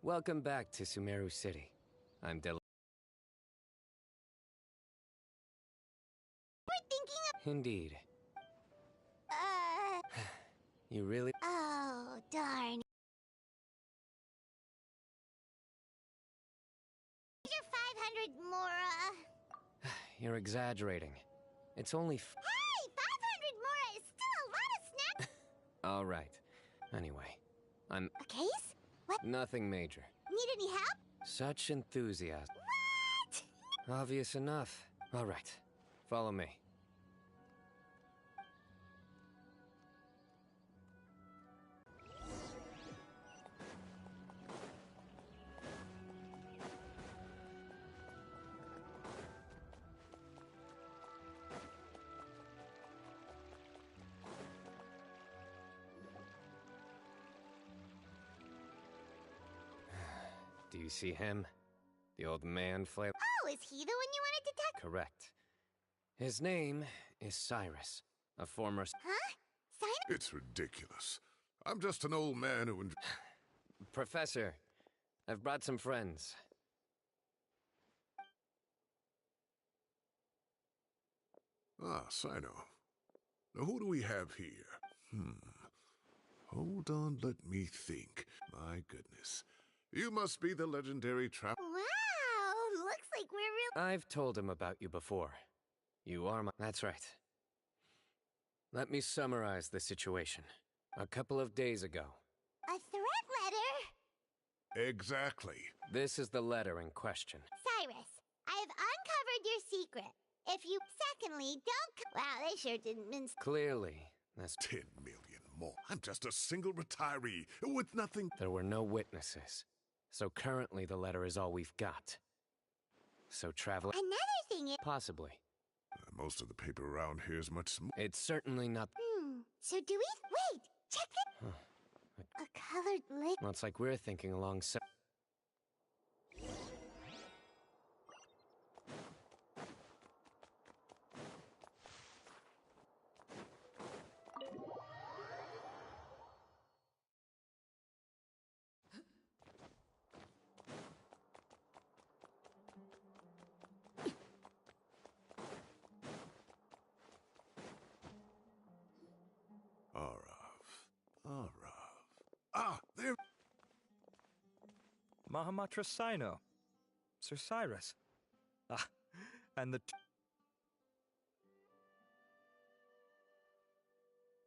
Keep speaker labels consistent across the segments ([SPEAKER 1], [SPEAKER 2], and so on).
[SPEAKER 1] Welcome back to Sumeru City. I'm
[SPEAKER 2] We're thinking of...
[SPEAKER 1] Indeed. You really...
[SPEAKER 2] Oh, darn. Here's your 500 Mora.
[SPEAKER 1] You're exaggerating. It's only
[SPEAKER 2] Hey, 500 Mora is still a lot of snacks.
[SPEAKER 1] All right. Anyway, I'm...
[SPEAKER 2] A case? What?
[SPEAKER 1] Nothing major.
[SPEAKER 2] Need any help?
[SPEAKER 1] Such enthusiasm.
[SPEAKER 2] What?
[SPEAKER 1] Obvious enough. All right. Follow me. Do you see him? The old man flavor?
[SPEAKER 2] Oh, is he the one you wanted to talk?
[SPEAKER 1] Correct. His name is Cyrus, a former...
[SPEAKER 2] Huh? Sign?
[SPEAKER 3] It's ridiculous. I'm just an old man who...
[SPEAKER 1] Professor, I've brought some friends.
[SPEAKER 3] Ah, Sino. Now who do we have here? Hold on, let me think. My goodness. You must be the legendary trap...
[SPEAKER 2] Wow, looks like we're real...
[SPEAKER 1] I've told him about you before. You are my... That's right. Let me summarize the situation. A couple of days ago.
[SPEAKER 2] A threat letter?
[SPEAKER 3] Exactly.
[SPEAKER 1] This is the letter in question.
[SPEAKER 2] Cyrus, I have uncovered your secret. If you... Secondly, don't... Wow, they sure didn't mince...
[SPEAKER 1] Clearly, that's...
[SPEAKER 3] 10 million more. I'm just a single retiree with nothing...
[SPEAKER 1] There were no witnesses. So currently the letter is all we've got. So travel...
[SPEAKER 2] Another thing is...
[SPEAKER 1] Possibly.
[SPEAKER 3] Most of the paper around here is much smaller.
[SPEAKER 1] It's certainly not...
[SPEAKER 2] So do we... Wait, check it. A colored liquid.
[SPEAKER 1] Well, it's like we're thinking along...
[SPEAKER 3] Ah, there...
[SPEAKER 4] Mahamatra Sino. Sir Cyrus. Ah, and the...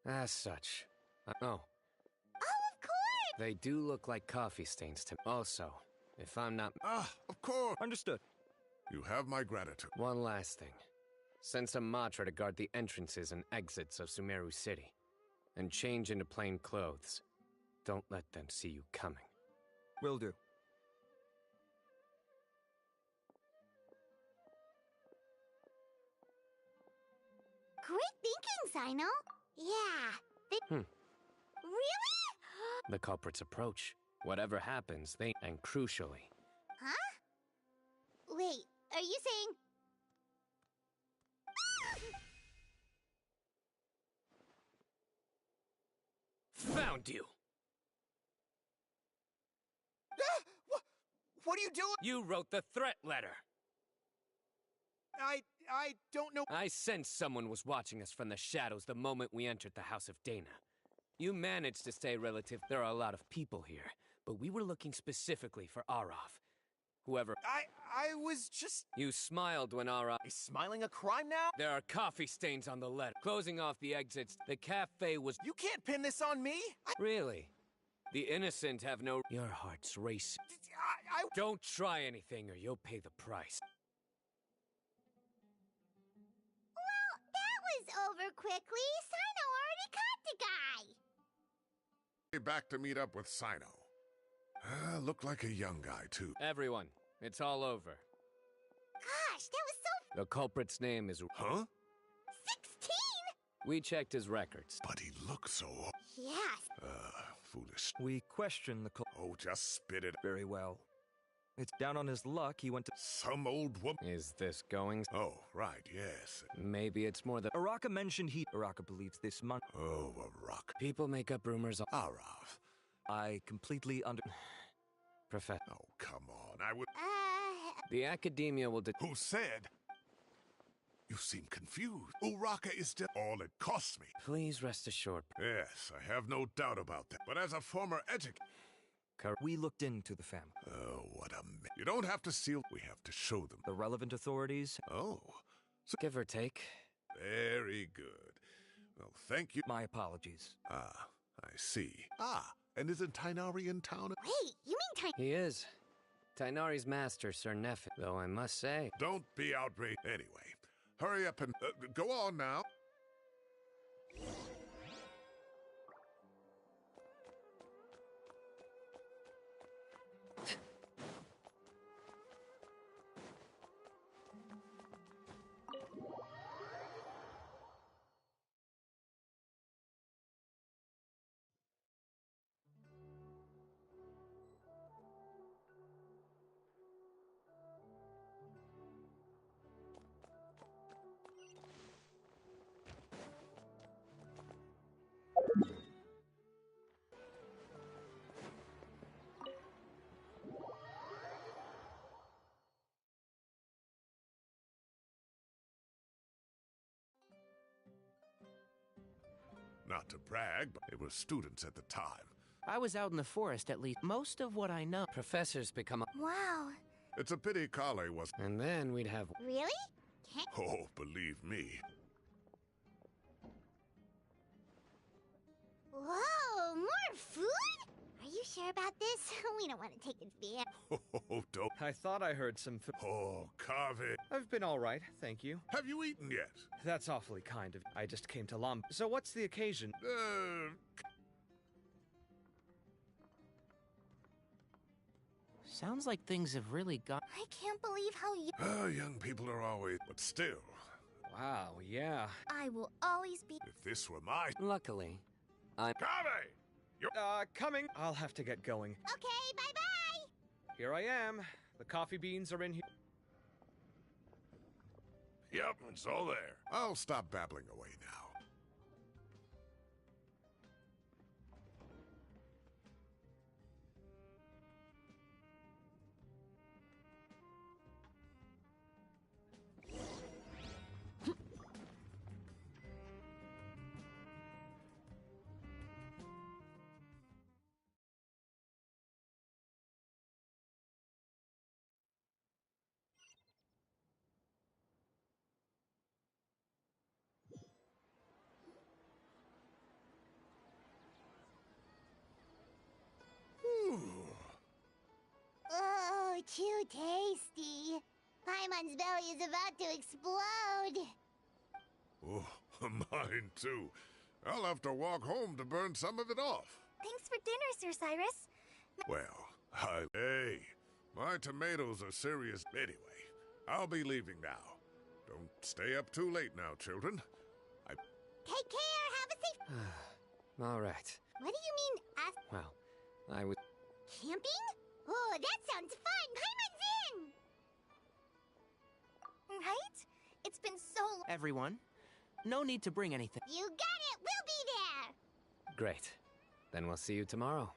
[SPEAKER 1] As such. Oh.
[SPEAKER 2] Oh, of course!
[SPEAKER 1] They do look like coffee stains to me. Also, if I'm not...
[SPEAKER 3] Ah, of course.
[SPEAKER 4] Understood.
[SPEAKER 3] You have my gratitude.
[SPEAKER 1] One last thing. Send some Matra to guard the entrances and exits of Sumeru City. And change into plain clothes. Don't let them see you coming.
[SPEAKER 4] Will do.
[SPEAKER 2] Great thinking, Sino. Yeah. They... Really?
[SPEAKER 1] The culprits approach. Whatever happens, they... And crucially...
[SPEAKER 2] Huh? Wait, are you saying...
[SPEAKER 1] Found you!
[SPEAKER 5] What are you doing?
[SPEAKER 1] You wrote the threat letter!
[SPEAKER 5] I don't know.
[SPEAKER 1] I sensed someone was watching us from the shadows the moment we entered the House of Dana. You managed to stay relative. There are a lot of people here, but we were looking specifically for Arav. Whoever...
[SPEAKER 5] I was just...
[SPEAKER 1] You smiled when Arav...
[SPEAKER 5] Is smiling a crime now?
[SPEAKER 1] There are coffee stains on the letter. Closing off the exits, the cafe was...
[SPEAKER 5] You can't pin this on me.
[SPEAKER 1] Really? The innocent have no... Your heart's racing. Don't try anything or you'll pay the price.
[SPEAKER 2] Well, that was over quickly. Sino already caught the guy.
[SPEAKER 3] Back to meet up with Sino. Looked like a young guy, too.
[SPEAKER 1] Everyone, it's all over.
[SPEAKER 2] Gosh, that was so...
[SPEAKER 1] The culprit's name is...
[SPEAKER 3] Huh?
[SPEAKER 2] 16?
[SPEAKER 1] We checked his records.
[SPEAKER 3] But he looks so...
[SPEAKER 2] Yes.
[SPEAKER 3] Foolish.
[SPEAKER 4] We question the...
[SPEAKER 3] Oh, just spit it.
[SPEAKER 4] Very well. It's down on his luck he went to...
[SPEAKER 3] Some old woman...
[SPEAKER 1] Is this going...
[SPEAKER 3] Oh, right, yes.
[SPEAKER 1] Maybe it's more the...
[SPEAKER 4] Araka mentioned Araka believes this month...
[SPEAKER 3] Oh, a rock.
[SPEAKER 1] People make up rumors...
[SPEAKER 3] Arav.
[SPEAKER 4] I completely
[SPEAKER 1] Professor.
[SPEAKER 3] Oh, come on. I would.
[SPEAKER 1] The academia will
[SPEAKER 3] Who said? You seem confused. Uraka is still all it costs me.
[SPEAKER 1] Please rest assured.
[SPEAKER 3] Yes, I have no doubt about that. But as a former
[SPEAKER 4] We looked into the family.
[SPEAKER 3] Oh, what a You don't have to seal. We have to show them.
[SPEAKER 4] The relevant authorities.
[SPEAKER 3] Oh,
[SPEAKER 1] Give or take.
[SPEAKER 3] very good. Well, thank you.
[SPEAKER 4] My apologies.
[SPEAKER 3] Ah, I see. Ah, and isn't Tainari in town?
[SPEAKER 2] Wait, you mean
[SPEAKER 1] He is. Tainari's master, Sir Nephi. Though I must say...
[SPEAKER 3] Don't be outraged. Anyway, hurry up and go on now. Not to brag, but they were students at the time.
[SPEAKER 6] I was out in the forest at least. Most of what I know.
[SPEAKER 1] Professors become a...
[SPEAKER 2] Wow.
[SPEAKER 3] It's a pity Kale was...
[SPEAKER 1] And then we'd have...
[SPEAKER 2] Really? Can't...
[SPEAKER 3] Oh, believe me.
[SPEAKER 2] Whoa, more food? Are you sure about this? We don't want to take it bad.
[SPEAKER 3] Oh, don't...
[SPEAKER 4] I thought I heard some
[SPEAKER 3] Oh, Kave.
[SPEAKER 4] I've been all right, thank you.
[SPEAKER 3] Have you eaten yet?
[SPEAKER 4] That's awfully kind of you. I just came to Lom. So what's the occasion?
[SPEAKER 6] Sounds like things have really got.
[SPEAKER 2] I can't believe how you...
[SPEAKER 3] Young people are always... But still,
[SPEAKER 4] Wow, yeah.
[SPEAKER 2] I will always be...
[SPEAKER 3] if this were my...
[SPEAKER 1] Luckily, I'm...
[SPEAKER 3] Kave!
[SPEAKER 4] Coming. I'll have to get going.
[SPEAKER 2] Okay, bye-bye!
[SPEAKER 4] Here I am. The coffee beans are in here.
[SPEAKER 3] Yep, it's all there. I'll stop babbling away now.
[SPEAKER 2] Oh, too tasty. Paimon's belly is about to explode.
[SPEAKER 3] Oh, mine too. I'll have to walk home to burn some of it off.
[SPEAKER 2] Thanks for dinner, Sir Cyrus.
[SPEAKER 3] Well, hey, my tomatoes are serious. Anyway, I'll be leaving now. Don't stay up too late now, children.
[SPEAKER 2] Take care, have a safe...
[SPEAKER 1] All right.
[SPEAKER 2] What do you mean,
[SPEAKER 1] Well, I was...
[SPEAKER 2] camping? Oh, that sounds fun! Paimon's in! Right? It's been so long.
[SPEAKER 6] Everyone, no need to bring anything.
[SPEAKER 2] You got it! We'll be there!
[SPEAKER 1] Great. Then we'll see you tomorrow.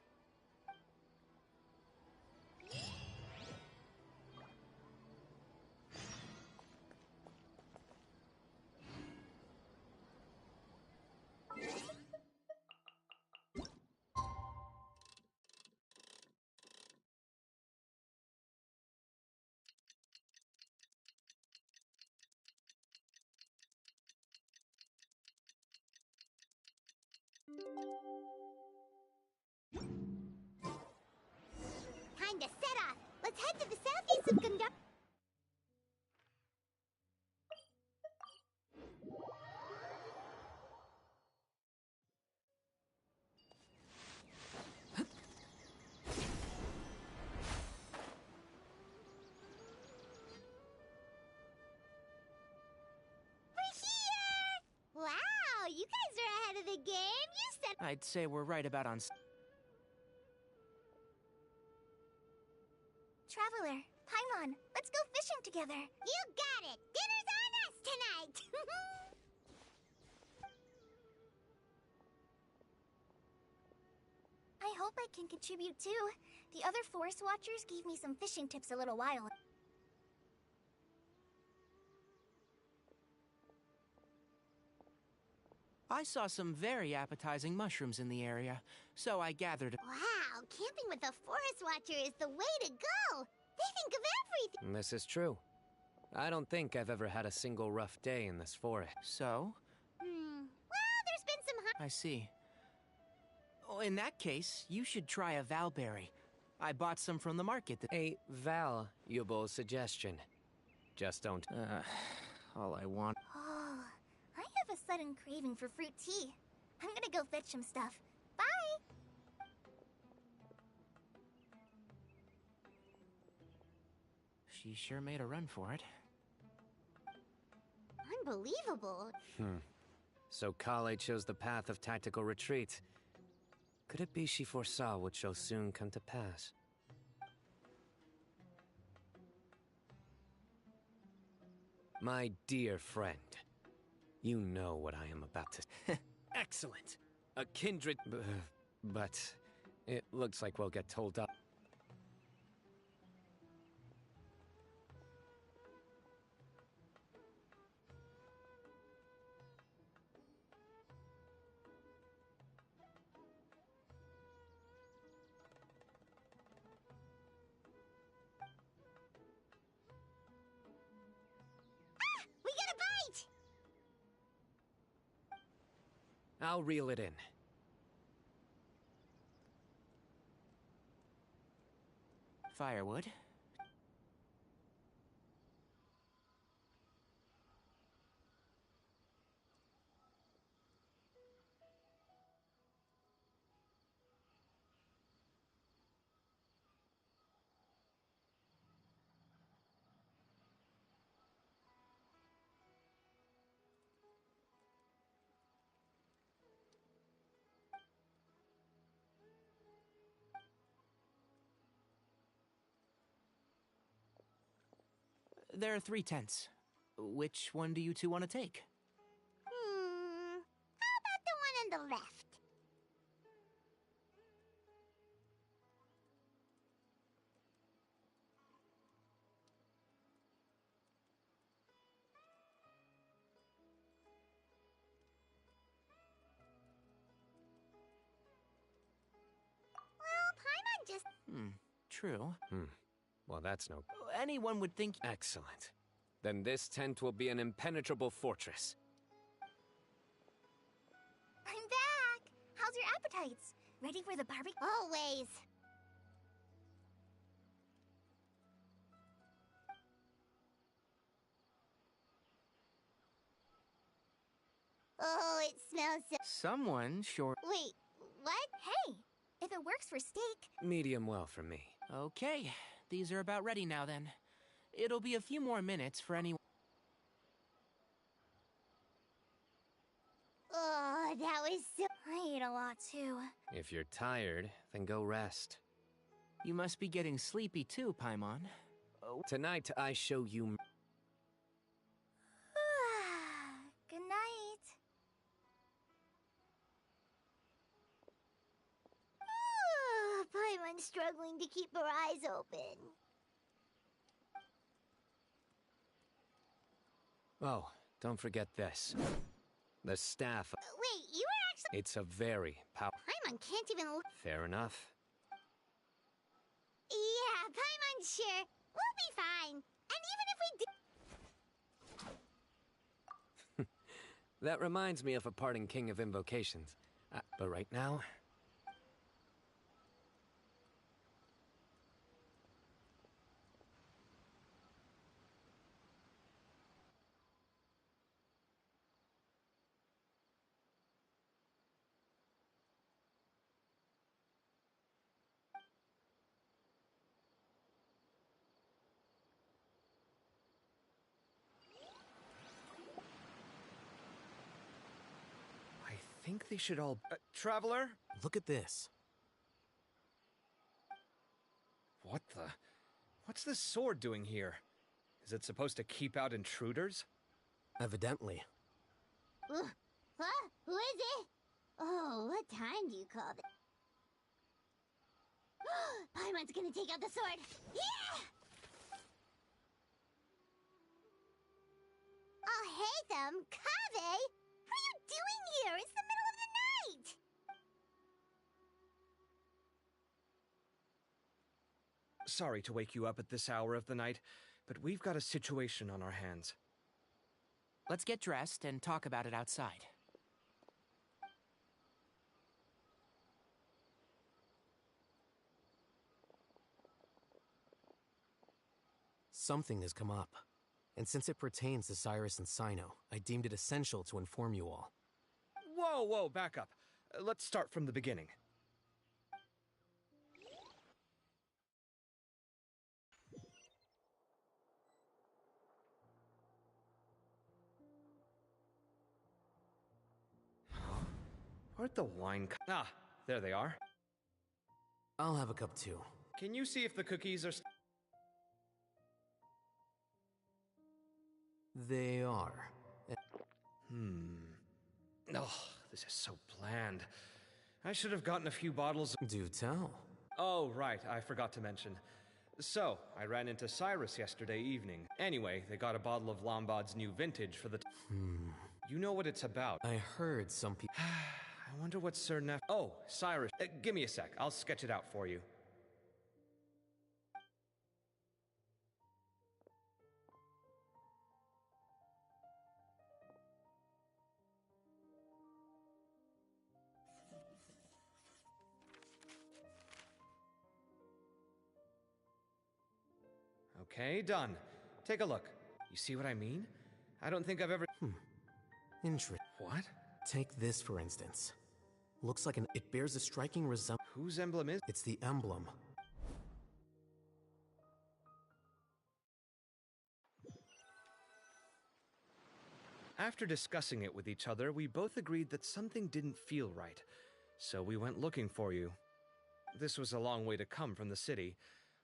[SPEAKER 2] Time to set off! Let's head to the southeast of Gundam. Wow, you guys are ahead of the game. You said...
[SPEAKER 6] I'd say we're right about on.
[SPEAKER 2] Traveler, Paimon, let's go fishing together. You got it. Dinner's on us tonight. I hope I can contribute too.
[SPEAKER 7] The other forest watchers gave me some fishing tips a little while ago.
[SPEAKER 6] I saw some very appetizing mushrooms in the area, so I gathered.
[SPEAKER 2] Wow, camping with a forest watcher is the way to go. They think of everything.
[SPEAKER 1] This is true. I don't think I've ever had a single rough day in this forest.
[SPEAKER 6] So?
[SPEAKER 2] Well, there's been some
[SPEAKER 6] I see. Oh, in that case, you should try a valberry. I bought some from the market.
[SPEAKER 1] A valuable suggestion. Just don't.
[SPEAKER 6] All I want.
[SPEAKER 7] Oh, I have a sudden craving for fruit tea. I'm gonna go fetch some stuff. Bye!
[SPEAKER 6] She sure made a run for it.
[SPEAKER 2] Unbelievable.
[SPEAKER 1] So Kale chose the path of tactical retreat. Could it be she foresaw what shall soon come to pass? My dear friend, you know what I am about to... Excellent! A kindred... but it looks like we'll get told up.
[SPEAKER 2] We got a bite!
[SPEAKER 1] I'll reel it in.
[SPEAKER 6] Firewood. There are 3 tents. Which one do you two want to take?
[SPEAKER 2] How about the one on the left? Well, Paimon just...
[SPEAKER 6] True.
[SPEAKER 1] Well, that's no...
[SPEAKER 6] Anyone would think...
[SPEAKER 1] Excellent. Then this tent will be an impenetrable fortress.
[SPEAKER 7] I'm back! How's your appetites? Ready for the barbecue?
[SPEAKER 2] Always. Oh, it smells so...
[SPEAKER 6] Someone sure...
[SPEAKER 2] Wait, what?
[SPEAKER 7] Hey, if it works for steak...
[SPEAKER 1] Medium well for me.
[SPEAKER 6] Okay, these are about ready now then. It'll be a few more minutes for anyone...
[SPEAKER 2] Oh, that was so...
[SPEAKER 7] I ate a lot too.
[SPEAKER 1] If you're tired, then go rest.
[SPEAKER 6] You must be getting sleepy too, Paimon.
[SPEAKER 1] Tonight, I show you...
[SPEAKER 7] Good night.
[SPEAKER 2] Paimon's struggling to keep her eyes open.
[SPEAKER 1] Oh, don't forget this. The staff...
[SPEAKER 2] Wait, you were actually...
[SPEAKER 1] It's a very powerful...
[SPEAKER 2] Paimon can't even...
[SPEAKER 1] Fair enough.
[SPEAKER 2] Yeah, Paimon's sure. We'll be fine. And even if we do...
[SPEAKER 1] That reminds me of a parting king of invocations. But right now... I think they should all...
[SPEAKER 5] Traveler, look at this.
[SPEAKER 4] What the? What's this sword doing here? Is it supposed to keep out intruders?
[SPEAKER 5] Evidently.
[SPEAKER 2] Huh? Who is it? Oh, what time do you call it? Paimon's gonna take out the sword. Yeah! Oh, hey them, Kave! What are you doing here? It's the middle of the night!
[SPEAKER 4] Sorry to wake you up at this hour of the night, but we've got a situation on our hands.
[SPEAKER 6] Let's get dressed and talk about it outside.
[SPEAKER 5] Something has come up. And since it pertains to Cyrus and Sino, I deemed it essential to inform you all.
[SPEAKER 4] Whoa, back up. Let's start from the beginning. Where'd the wine Ah, there they are.
[SPEAKER 5] I'll have a cup too.
[SPEAKER 4] Can you see if the cookies are...
[SPEAKER 5] They are.
[SPEAKER 4] Oh, this is so bland. I should have gotten a few bottles of...
[SPEAKER 5] Do tell.
[SPEAKER 4] Oh, right, I forgot to mention. So, I ran into Cyrus yesterday evening. Anyway, they got a bottle of Lombard's new vintage for the... You know what it's about.
[SPEAKER 5] I heard some people...
[SPEAKER 4] I wonder what Sir Neff... Oh, Cyrus. Give me a sec. I'll sketch it out for you. Okay, done. Take a look. You see what I mean? I don't think I've ever...
[SPEAKER 5] Interesting.
[SPEAKER 4] What?
[SPEAKER 5] Take this, for instance. Looks like it bears a striking resemblance.
[SPEAKER 4] Whose emblem is...
[SPEAKER 5] It's the emblem.
[SPEAKER 4] After discussing it with each other, we both agreed that something didn't feel right. So we went looking for you. This was a long way to come from the city.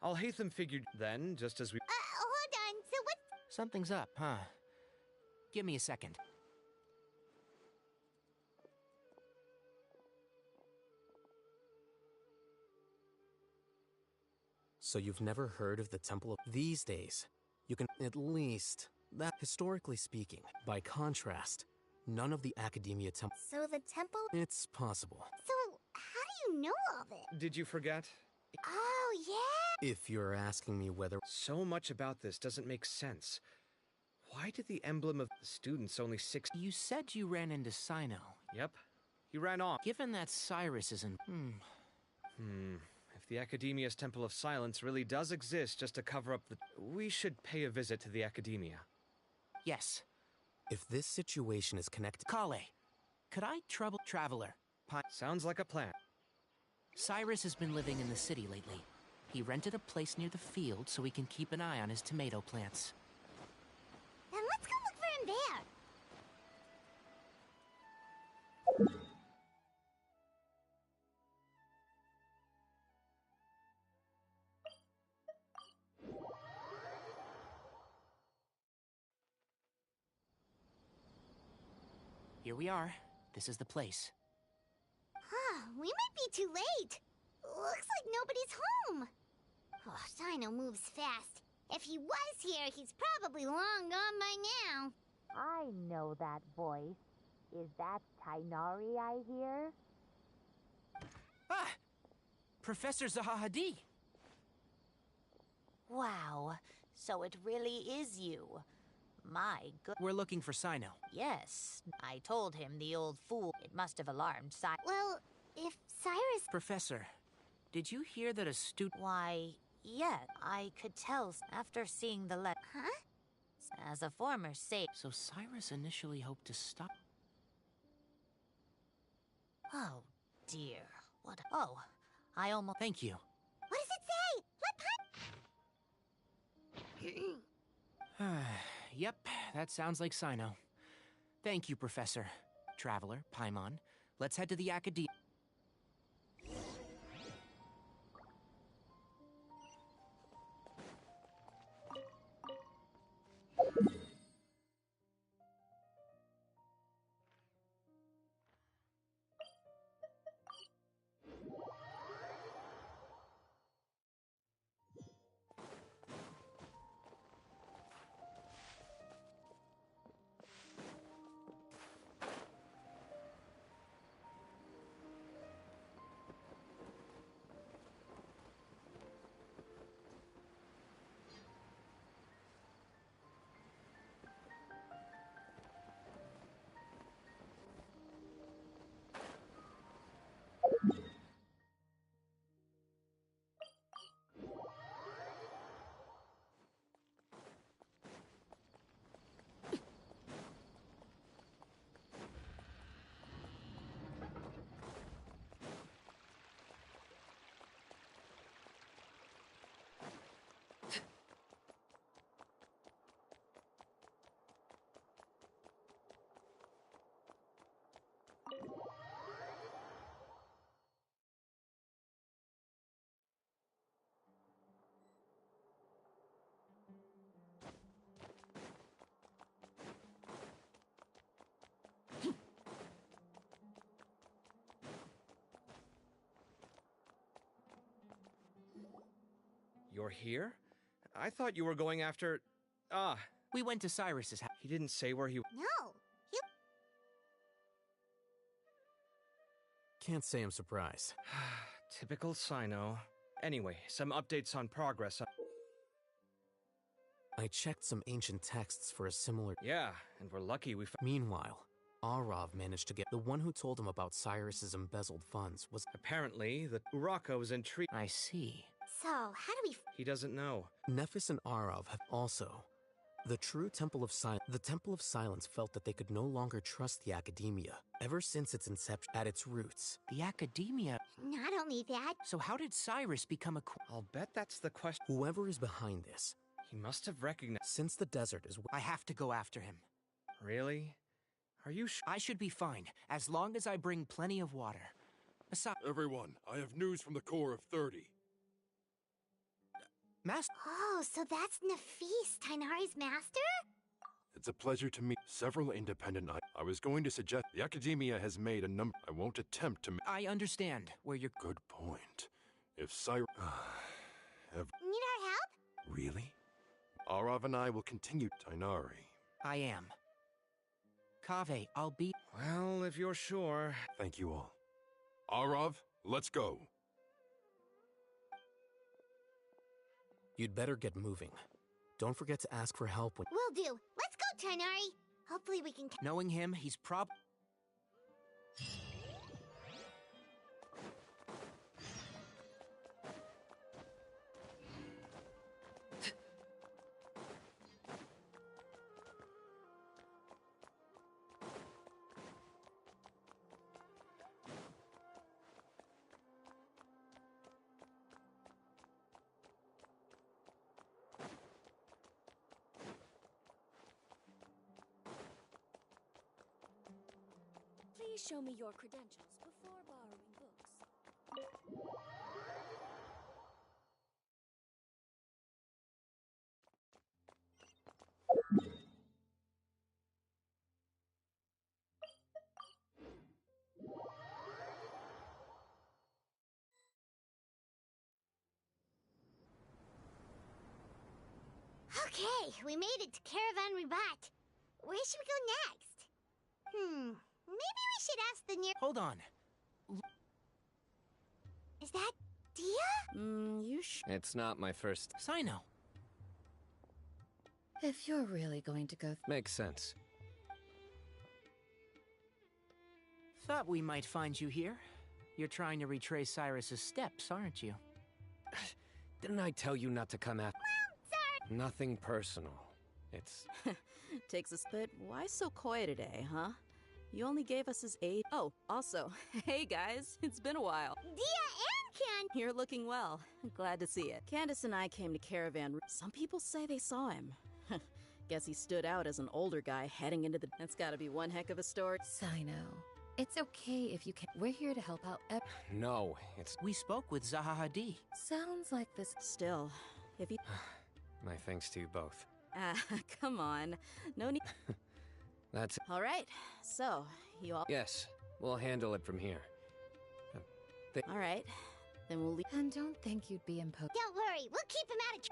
[SPEAKER 4] Al-Haytham figured then, just as we...
[SPEAKER 2] Hold on, so what?
[SPEAKER 6] Something's up, huh? Give me a second.
[SPEAKER 5] So you've never heard of the Temple of... These days, you can at least... That, historically speaking, by contrast, none of the Academia Temple...
[SPEAKER 7] So the temple?
[SPEAKER 5] It's possible.
[SPEAKER 2] So, how do you know all this?
[SPEAKER 4] Did you forget?
[SPEAKER 2] Oh, yeah?
[SPEAKER 5] If you're asking me whether...
[SPEAKER 4] So much about this doesn't make sense. Why did the emblem of the students only 6...
[SPEAKER 6] You said you ran into Sino.
[SPEAKER 4] Yep. He ran off.
[SPEAKER 6] Given that Cyrus isn't...
[SPEAKER 4] If the Academia's Temple of Silence really does exist just to cover up the... We should pay a visit to the Academia.
[SPEAKER 6] Yes.
[SPEAKER 5] If this situation is connected...
[SPEAKER 6] Kale, could I trouble Traveler?
[SPEAKER 4] Sounds like a plan.
[SPEAKER 6] Cyrus has been living in the city lately. He rented a place near the field so he can keep an eye on his tomato plants.
[SPEAKER 2] Then let's go look for him there.
[SPEAKER 6] Here we are. This is the place.
[SPEAKER 2] We might be too late. Looks like nobody's home. Oh, Sino moves fast. If he was here, he's probably long gone by now.
[SPEAKER 8] I know that voice. Is that Tainari I hear?
[SPEAKER 6] Ah! Professor Zahahadi!
[SPEAKER 8] Wow, so it really is you. My good...
[SPEAKER 6] We're looking for Sino.
[SPEAKER 8] Yes, I told him, the old fool. It must have alarmed
[SPEAKER 2] Well, if Cyrus...
[SPEAKER 6] Professor, did you hear that a student...
[SPEAKER 8] Why, yeah, I could tell after seeing the letter.
[SPEAKER 2] Huh?
[SPEAKER 8] As a former sage...
[SPEAKER 6] So Cyrus initially hoped to stop...
[SPEAKER 8] Oh, dear. What... Oh, I almost...
[SPEAKER 6] Thank you.
[SPEAKER 2] What does it say? Let
[SPEAKER 6] Yep, that sounds like Sino. Thank you, Professor. Traveler, Paimon, let's head to the Academia.
[SPEAKER 4] You're here? I thought you were going after... Ah,
[SPEAKER 6] We went to Cyrus's house.
[SPEAKER 4] he didn't say where he...
[SPEAKER 2] No. You...
[SPEAKER 5] Can't say I'm surprised.
[SPEAKER 4] Typical Sino. Anyway, some updates on progress.
[SPEAKER 5] I checked some ancient texts for a similar...
[SPEAKER 4] Yeah, and we're lucky we...
[SPEAKER 5] Meanwhile, Arav managed to get... The one who told him about Cyrus's embezzled funds was...
[SPEAKER 4] Apparently, the Uraka was intrigued.
[SPEAKER 6] I see.
[SPEAKER 2] So, how do we...
[SPEAKER 4] He doesn't know.
[SPEAKER 5] Nephis and Arav have also... The true Temple of The Temple of Silence felt that they could no longer trust the Academia, ever since its inception at its roots.
[SPEAKER 6] The Academia.
[SPEAKER 2] Not only that...
[SPEAKER 6] So how did Cyrus become a...
[SPEAKER 4] I'll bet that's the question.
[SPEAKER 5] Whoever is behind this,
[SPEAKER 4] He must have recognized...
[SPEAKER 5] since the desert is...
[SPEAKER 6] I have to go after him.
[SPEAKER 4] Really? Are you sure?
[SPEAKER 6] I should be fine, as long as I bring plenty of water. Aside...
[SPEAKER 9] Everyone, I have news from the Corps of 30.
[SPEAKER 6] Master...
[SPEAKER 2] Oh, so that's Nafis, Tainari's master?
[SPEAKER 9] It's a pleasure to meet several independent... I was going to suggest the Academia has made a number... I won't attempt to...
[SPEAKER 6] I understand where you're...
[SPEAKER 9] Good point. If Cyrus...
[SPEAKER 2] Need our help?
[SPEAKER 9] Really? Arav and I will continue Tainari.
[SPEAKER 6] I am. Kaveh, I'll be...
[SPEAKER 4] Well, if you're sure...
[SPEAKER 9] Thank you all. Arav, let's go.
[SPEAKER 5] You'd better get moving. Don't forget to ask for help when...
[SPEAKER 2] Will do. Let's go, Tainari. Hopefully we can...
[SPEAKER 6] Knowing him, he's
[SPEAKER 10] Please show me your credentials before borrowing books.
[SPEAKER 2] Okay, we made it to Caravan Ribat. Where should we go next? Maybe we should ask the near...
[SPEAKER 6] Hold on.
[SPEAKER 2] Is that Dia?
[SPEAKER 1] It's not my first...
[SPEAKER 6] Sino.
[SPEAKER 10] If you're really going to go...
[SPEAKER 1] Makes sense.
[SPEAKER 6] Thought we might find you here. You're trying to retrace Cyrus's steps, aren't you?
[SPEAKER 1] Didn't I tell you not to come at...
[SPEAKER 2] Sorry.
[SPEAKER 1] Nothing personal. It's...
[SPEAKER 10] Takes a spit. Why so coy today, huh? You only gave us his aid. Oh, also, hey guys, it's been a while.
[SPEAKER 2] Dia and Can...
[SPEAKER 10] You're looking well. Glad to see it. Candace and I came to Caravan. Some people say they saw him. Guess he stood out as an older guy heading into the... That's gotta be one heck of a story.
[SPEAKER 11] Sino. It's okay if you can't. We're here to help out.
[SPEAKER 1] No, it's...
[SPEAKER 6] We spoke with Zaha Hadid.
[SPEAKER 11] Sounds like this.
[SPEAKER 10] Still, if you...
[SPEAKER 1] My thanks to you both.
[SPEAKER 10] Come on. No need...
[SPEAKER 1] That's...
[SPEAKER 10] All right, so, you all...
[SPEAKER 1] Yes, we'll handle it from here.
[SPEAKER 10] All right, then we'll leave...
[SPEAKER 11] And don't think you'd be imposed.
[SPEAKER 2] Don't worry, we'll keep him out of...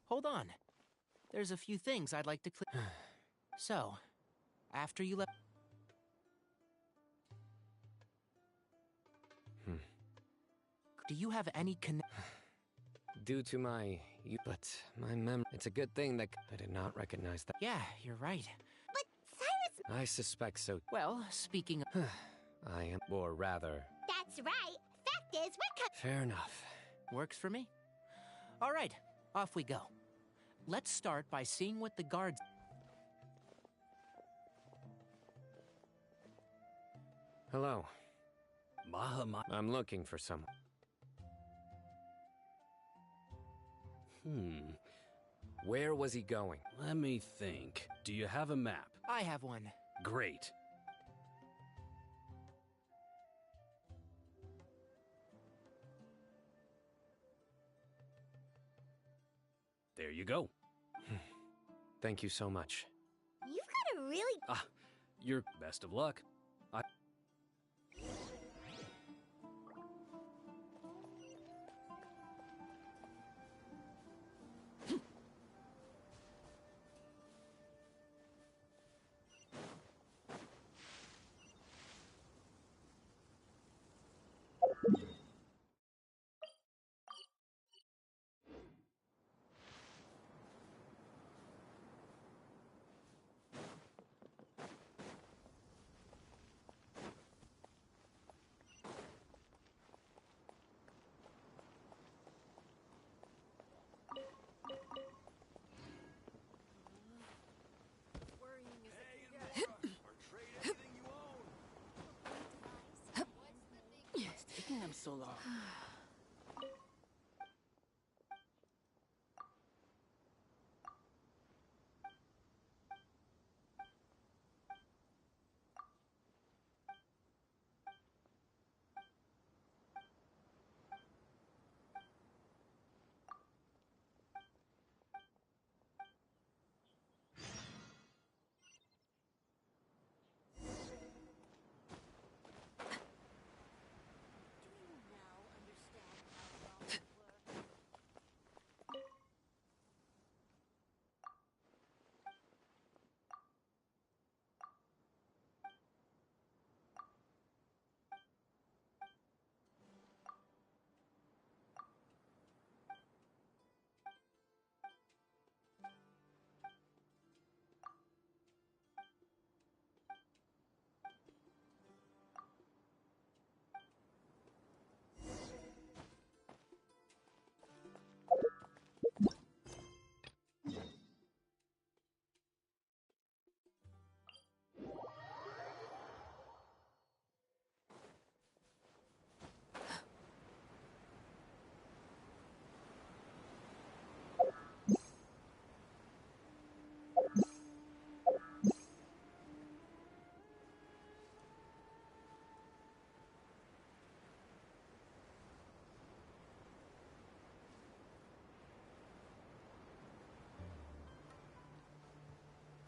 [SPEAKER 6] Hold on. There's a few things I'd like to clear. So, after you left... Do you have any
[SPEAKER 1] Due to my... But my memory... It's a good thing that I did not recognize that.
[SPEAKER 6] Yeah, you're right.
[SPEAKER 2] But Cyrus...
[SPEAKER 1] I suspect so.
[SPEAKER 6] Well, speaking of...
[SPEAKER 1] I am... Or rather...
[SPEAKER 2] That's right. Fact is, we're...
[SPEAKER 1] Fair enough.
[SPEAKER 6] Works for me. All right, off we go. Let's start by seeing what the guards...
[SPEAKER 1] Hello. I'm looking for someone. Where was he going?
[SPEAKER 12] Let me think. Do you have a map?
[SPEAKER 6] I have one.
[SPEAKER 12] Great. There you go.
[SPEAKER 1] Thank you so much.
[SPEAKER 2] You've got a really...
[SPEAKER 12] Your best of luck.
[SPEAKER 6] It's taking them so long.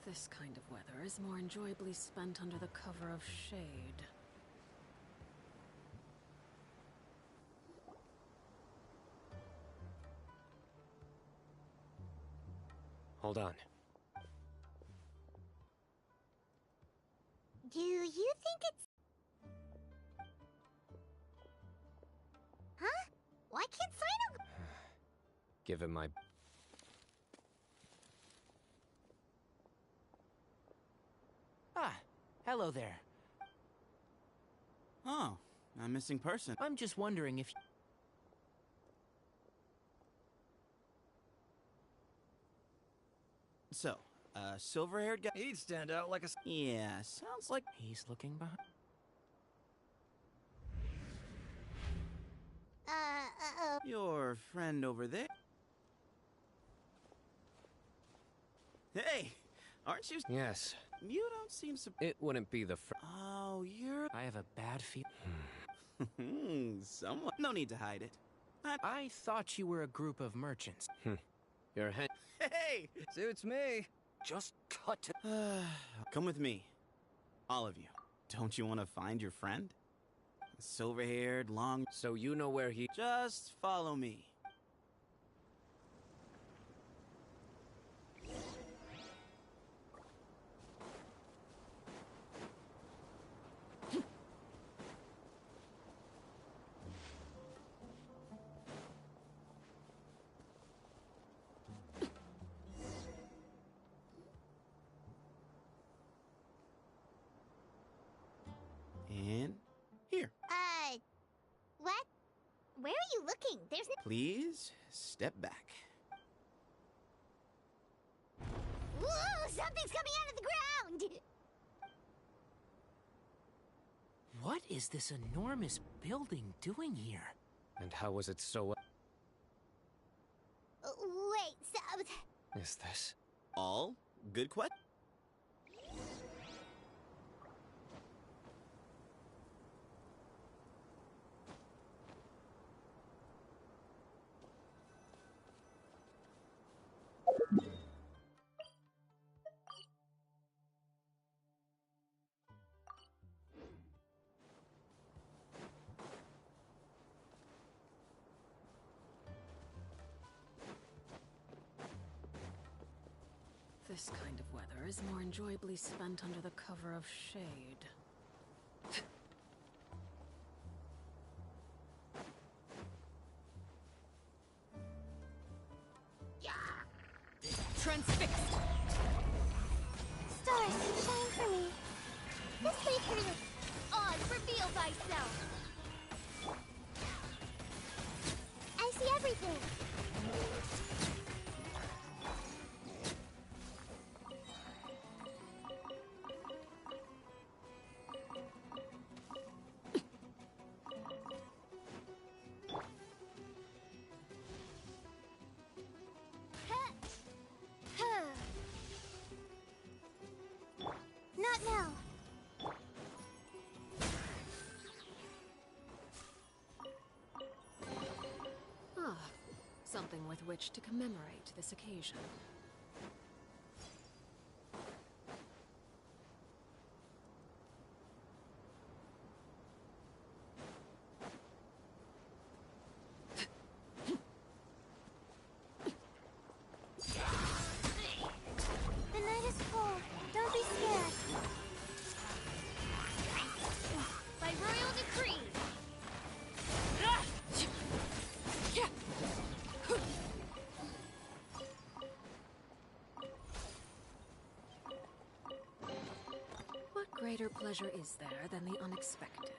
[SPEAKER 11] This kind of weather is more enjoyably spent under the cover of shade.
[SPEAKER 1] Hold on.
[SPEAKER 2] Do you think it's... Huh? Why can't Sino...
[SPEAKER 1] Give him my...
[SPEAKER 6] Hello there.
[SPEAKER 13] Oh, a missing person.
[SPEAKER 6] I'm just wondering if...
[SPEAKER 13] So, silver-haired guy?
[SPEAKER 6] He'd stand out like a...
[SPEAKER 13] Yeah, sounds like...
[SPEAKER 6] He's looking behind...
[SPEAKER 2] uh-oh.
[SPEAKER 13] Your friend over there? Hey, aren't you...
[SPEAKER 1] Yes.
[SPEAKER 13] You don't seem so...
[SPEAKER 1] It wouldn't be the first...
[SPEAKER 13] Oh, you're...
[SPEAKER 6] I have a bad feeling.
[SPEAKER 13] Someone... No need to hide it.
[SPEAKER 6] I thought you were a group of merchants.
[SPEAKER 1] Your head...
[SPEAKER 13] Hey!
[SPEAKER 6] Suits me. Just cut to...
[SPEAKER 13] Come with me. All of you. Don't you want to find your friend? Silver-haired, long...
[SPEAKER 1] So you know where he...
[SPEAKER 13] Just follow me. And here.
[SPEAKER 2] What? Where are you looking? There's no...
[SPEAKER 13] Please, step back.
[SPEAKER 2] Whoa! Something's coming out of the ground!
[SPEAKER 6] What is this enormous building doing here?
[SPEAKER 1] And how was it so...
[SPEAKER 2] Wait, so...
[SPEAKER 1] Is this...
[SPEAKER 13] All good question?
[SPEAKER 11] This kind of weather is more enjoyably spent under the cover of shade.
[SPEAKER 7] Transfixed! Stars, shine for me. This way through. Oz, reveal thyself. I see everything. Not now.
[SPEAKER 11] Ah, something with which to commemorate this occasion.
[SPEAKER 7] The night is cold. Don't be scared. By royal decree.
[SPEAKER 11] What greater pleasure is there than the unexpected?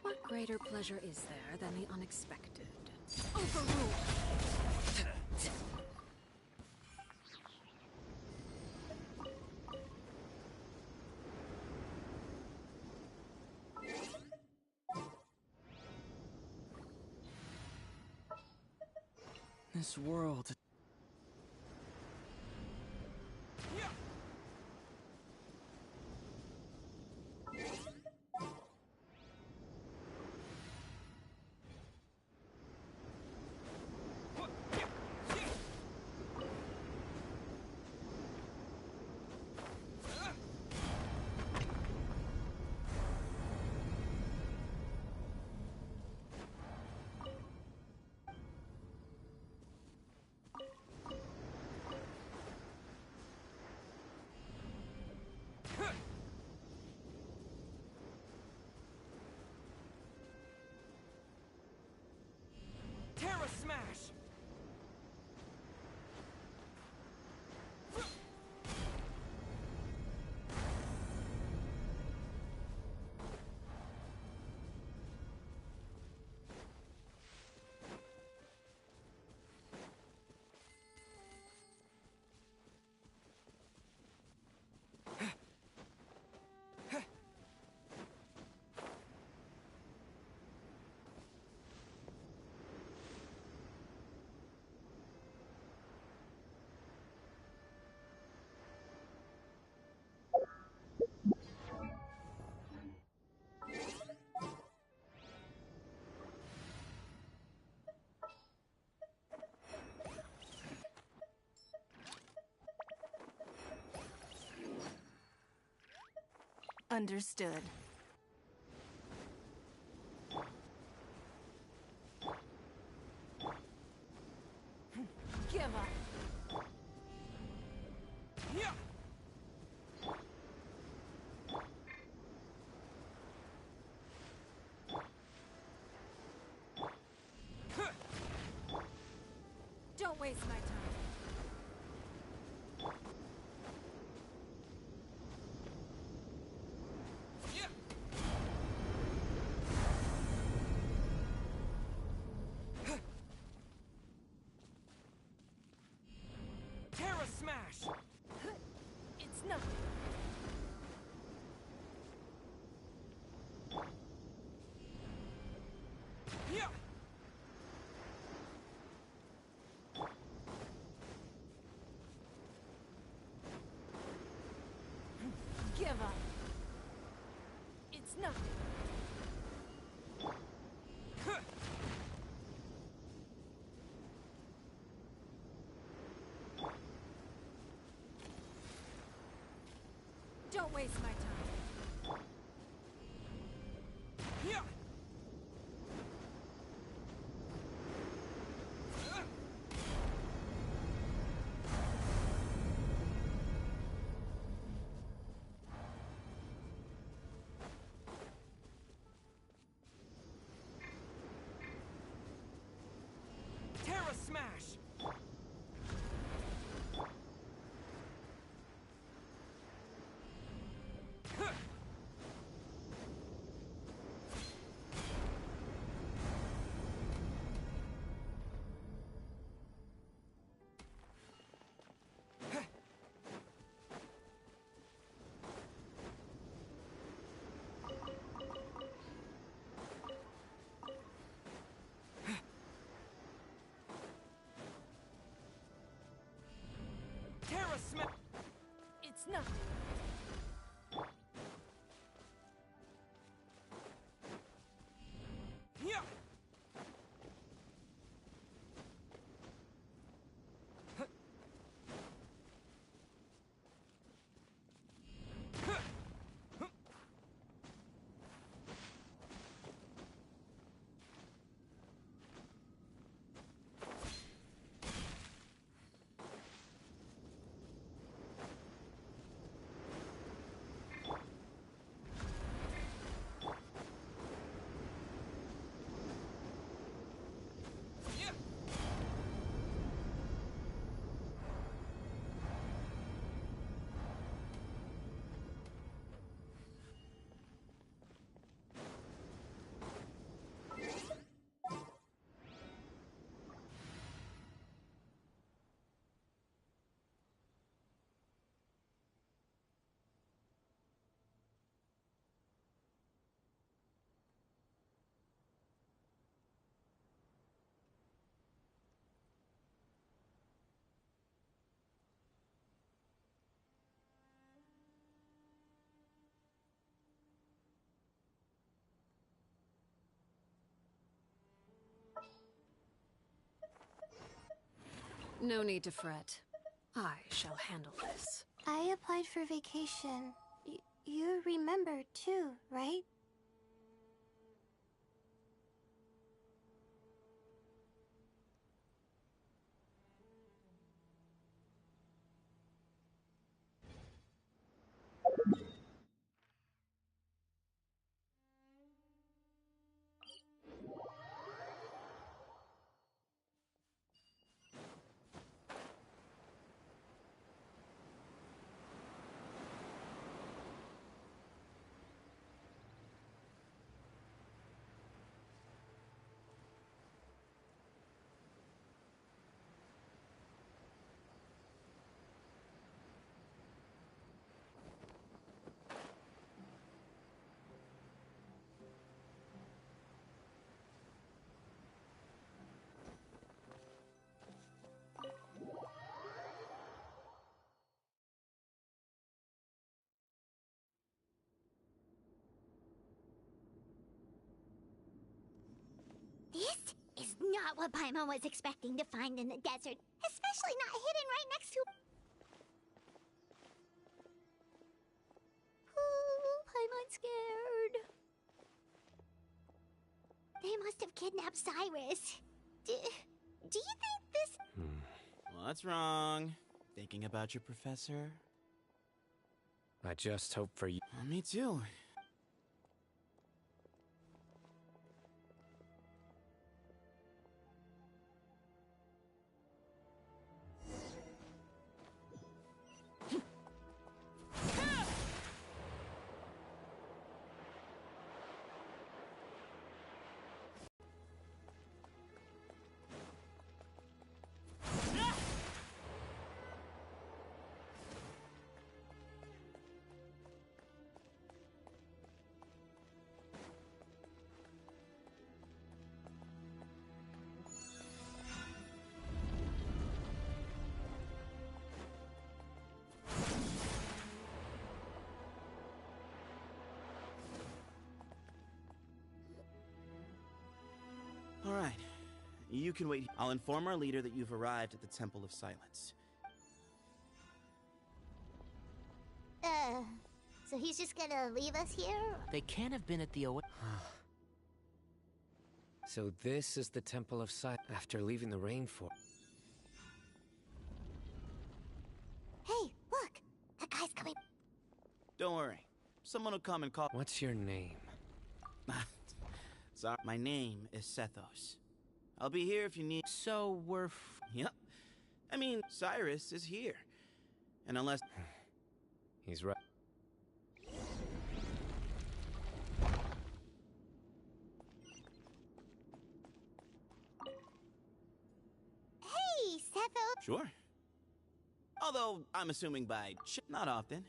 [SPEAKER 11] What greater pleasure is there than the unexpected?
[SPEAKER 7] Overruled.
[SPEAKER 6] This world. Terra Smash!
[SPEAKER 14] Understood.
[SPEAKER 6] Give up! Yeah!
[SPEAKER 14] Don't waste my time.
[SPEAKER 6] Terra Smash!
[SPEAKER 14] It's nothing.
[SPEAKER 6] Yeah!
[SPEAKER 14] Give up. It's nothing. Don't waste my time.
[SPEAKER 6] Yeah! Terra Smash! Terra Smash!
[SPEAKER 14] It's nothing.
[SPEAKER 6] Yeah!
[SPEAKER 11] No need to fret. I shall handle this.
[SPEAKER 7] I applied for vacation. You remember too, right?
[SPEAKER 2] This is not what Paimon was expecting to find in the desert, especially not hidden right next to... Ooh, Paimon's scared. They must have kidnapped Cyrus. Do you think this...
[SPEAKER 13] What's wrong? Thinking about your professor?
[SPEAKER 1] I just hope for you.
[SPEAKER 13] Me too. All right. You can wait. I'll inform our leader that you've arrived at the Temple of Silence.
[SPEAKER 2] So he's just gonna leave us here?
[SPEAKER 6] They can't have been at the
[SPEAKER 1] So this is the Temple of Silence after leaving the rainforest.
[SPEAKER 2] Hey, look! That guy's coming.
[SPEAKER 13] Don't worry. Someone will come and call.
[SPEAKER 1] What's your name?
[SPEAKER 13] Sorry. My name is Sethos. I'll be here if you need.
[SPEAKER 6] So we're
[SPEAKER 13] Yep. I mean, Cyrus is here. And unless...
[SPEAKER 1] He's right.
[SPEAKER 2] Hey, Sethos!
[SPEAKER 13] Sure. Although, I'm assuming by not often.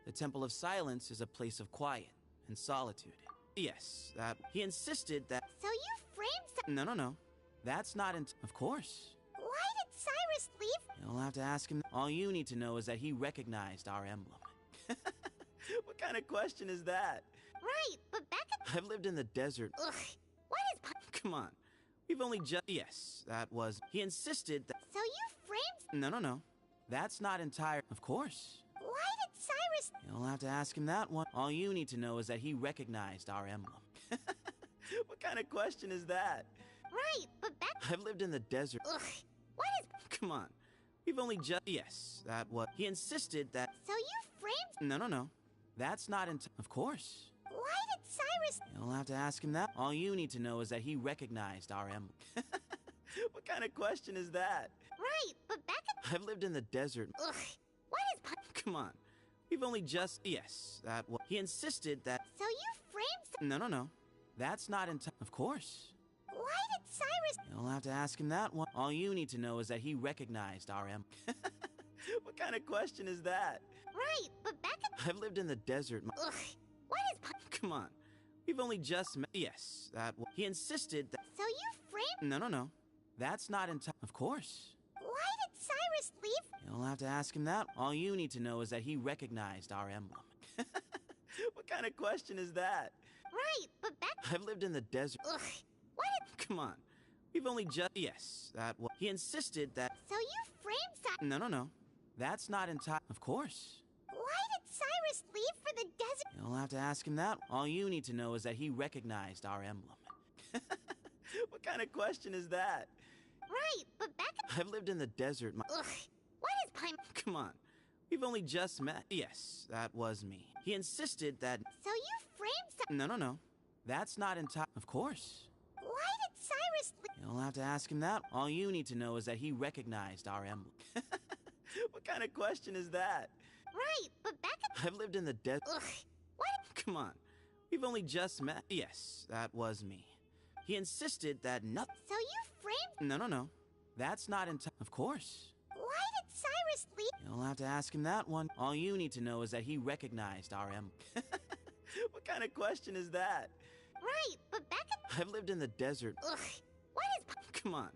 [SPEAKER 13] The Temple of Silence is a place of quiet and solitude. Yes, he insisted that...
[SPEAKER 2] So you framed
[SPEAKER 13] No. That's not Of course.
[SPEAKER 2] Why did Cyrus leave?
[SPEAKER 13] You'll have to ask him. All you need to know is that he recognized our emblem. What kind of question is that?
[SPEAKER 2] Right, but back at...
[SPEAKER 13] I've lived in the desert.
[SPEAKER 2] Ugh, what is...
[SPEAKER 13] Come on. We've only just... Yes, that was... He insisted that...
[SPEAKER 2] So you framed...
[SPEAKER 13] No. That's not entire... Of course.
[SPEAKER 2] Why did Cyrus...
[SPEAKER 13] You'll have to ask him that one. All you need to know is that he recognized our emblem. What kind of question is that?
[SPEAKER 2] Right, but back...
[SPEAKER 13] I've lived in the desert.
[SPEAKER 2] Ugh, what is...
[SPEAKER 13] Come on. We've only just... Yes, that was... He insisted that...
[SPEAKER 2] So you framed...
[SPEAKER 13] No. That's not Of course.
[SPEAKER 2] Why did Cyrus...
[SPEAKER 13] You'll have to ask him that. All you need to know is that he recognized our emblem. What kind of question is that?
[SPEAKER 2] Right, but back at...
[SPEAKER 13] I've lived in the desert.
[SPEAKER 2] Ugh, what is...
[SPEAKER 13] Come on. We've only just... Yes, that was... He insisted that...
[SPEAKER 2] So you framed...
[SPEAKER 13] No. That's not Of course.
[SPEAKER 2] Why did Cyrus...
[SPEAKER 13] You'll have to ask him that one. All you need to know is that he recognized our emblem. What kind of question is that?
[SPEAKER 2] Right, but back at...
[SPEAKER 13] I've lived in the desert.
[SPEAKER 2] Ugh, what is...
[SPEAKER 13] Come on. We've only just... Yes, that was... He insisted that...
[SPEAKER 2] So you framed...
[SPEAKER 13] No. That's not Of course.
[SPEAKER 2] Why did Cyrus leave?
[SPEAKER 13] You'll have to ask him that. All you need to know is that he recognized our emblem. What kind of question is that?
[SPEAKER 2] Right, but back...
[SPEAKER 13] I've lived in the desert.
[SPEAKER 2] Ugh, what is...
[SPEAKER 13] Come on. We've only just... Yes, that was... He insisted that...
[SPEAKER 2] So you framed Cyrus?
[SPEAKER 13] No. That's not entire... Of course.
[SPEAKER 2] Why did Cyrus leave for the desert?
[SPEAKER 13] You'll have to ask him that. All you need to know is that he recognized our emblem. What kind of question is that?
[SPEAKER 2] Right, but back at...
[SPEAKER 13] I've lived in the desert my...
[SPEAKER 2] Ugh, what is Paimon?
[SPEAKER 13] Come on. We've only just met. Yes, that was me. He insisted that...
[SPEAKER 2] So you framed Cyrus?
[SPEAKER 13] No. That's not entire... Of course.
[SPEAKER 2] Why did Cyrus leave?
[SPEAKER 13] You'll have to ask him that. All you need to know is that he recognized our emblem. What kind of question is that?
[SPEAKER 2] Right, but back at...
[SPEAKER 13] I've lived in the desert...
[SPEAKER 2] Ugh, what?
[SPEAKER 13] Come on. We've only just met. Yes, that was me. He insisted that nothing...
[SPEAKER 2] So you framed...
[SPEAKER 13] No. That's not entire... Of course.
[SPEAKER 2] Why did Cyrus leave?
[SPEAKER 13] You'll have to ask him that one. All you need to know is that he recognized our emblem. What kind of question is that?
[SPEAKER 2] Right, but back at...
[SPEAKER 13] I've lived in the desert...
[SPEAKER 2] Ugh, what is...
[SPEAKER 13] Come on.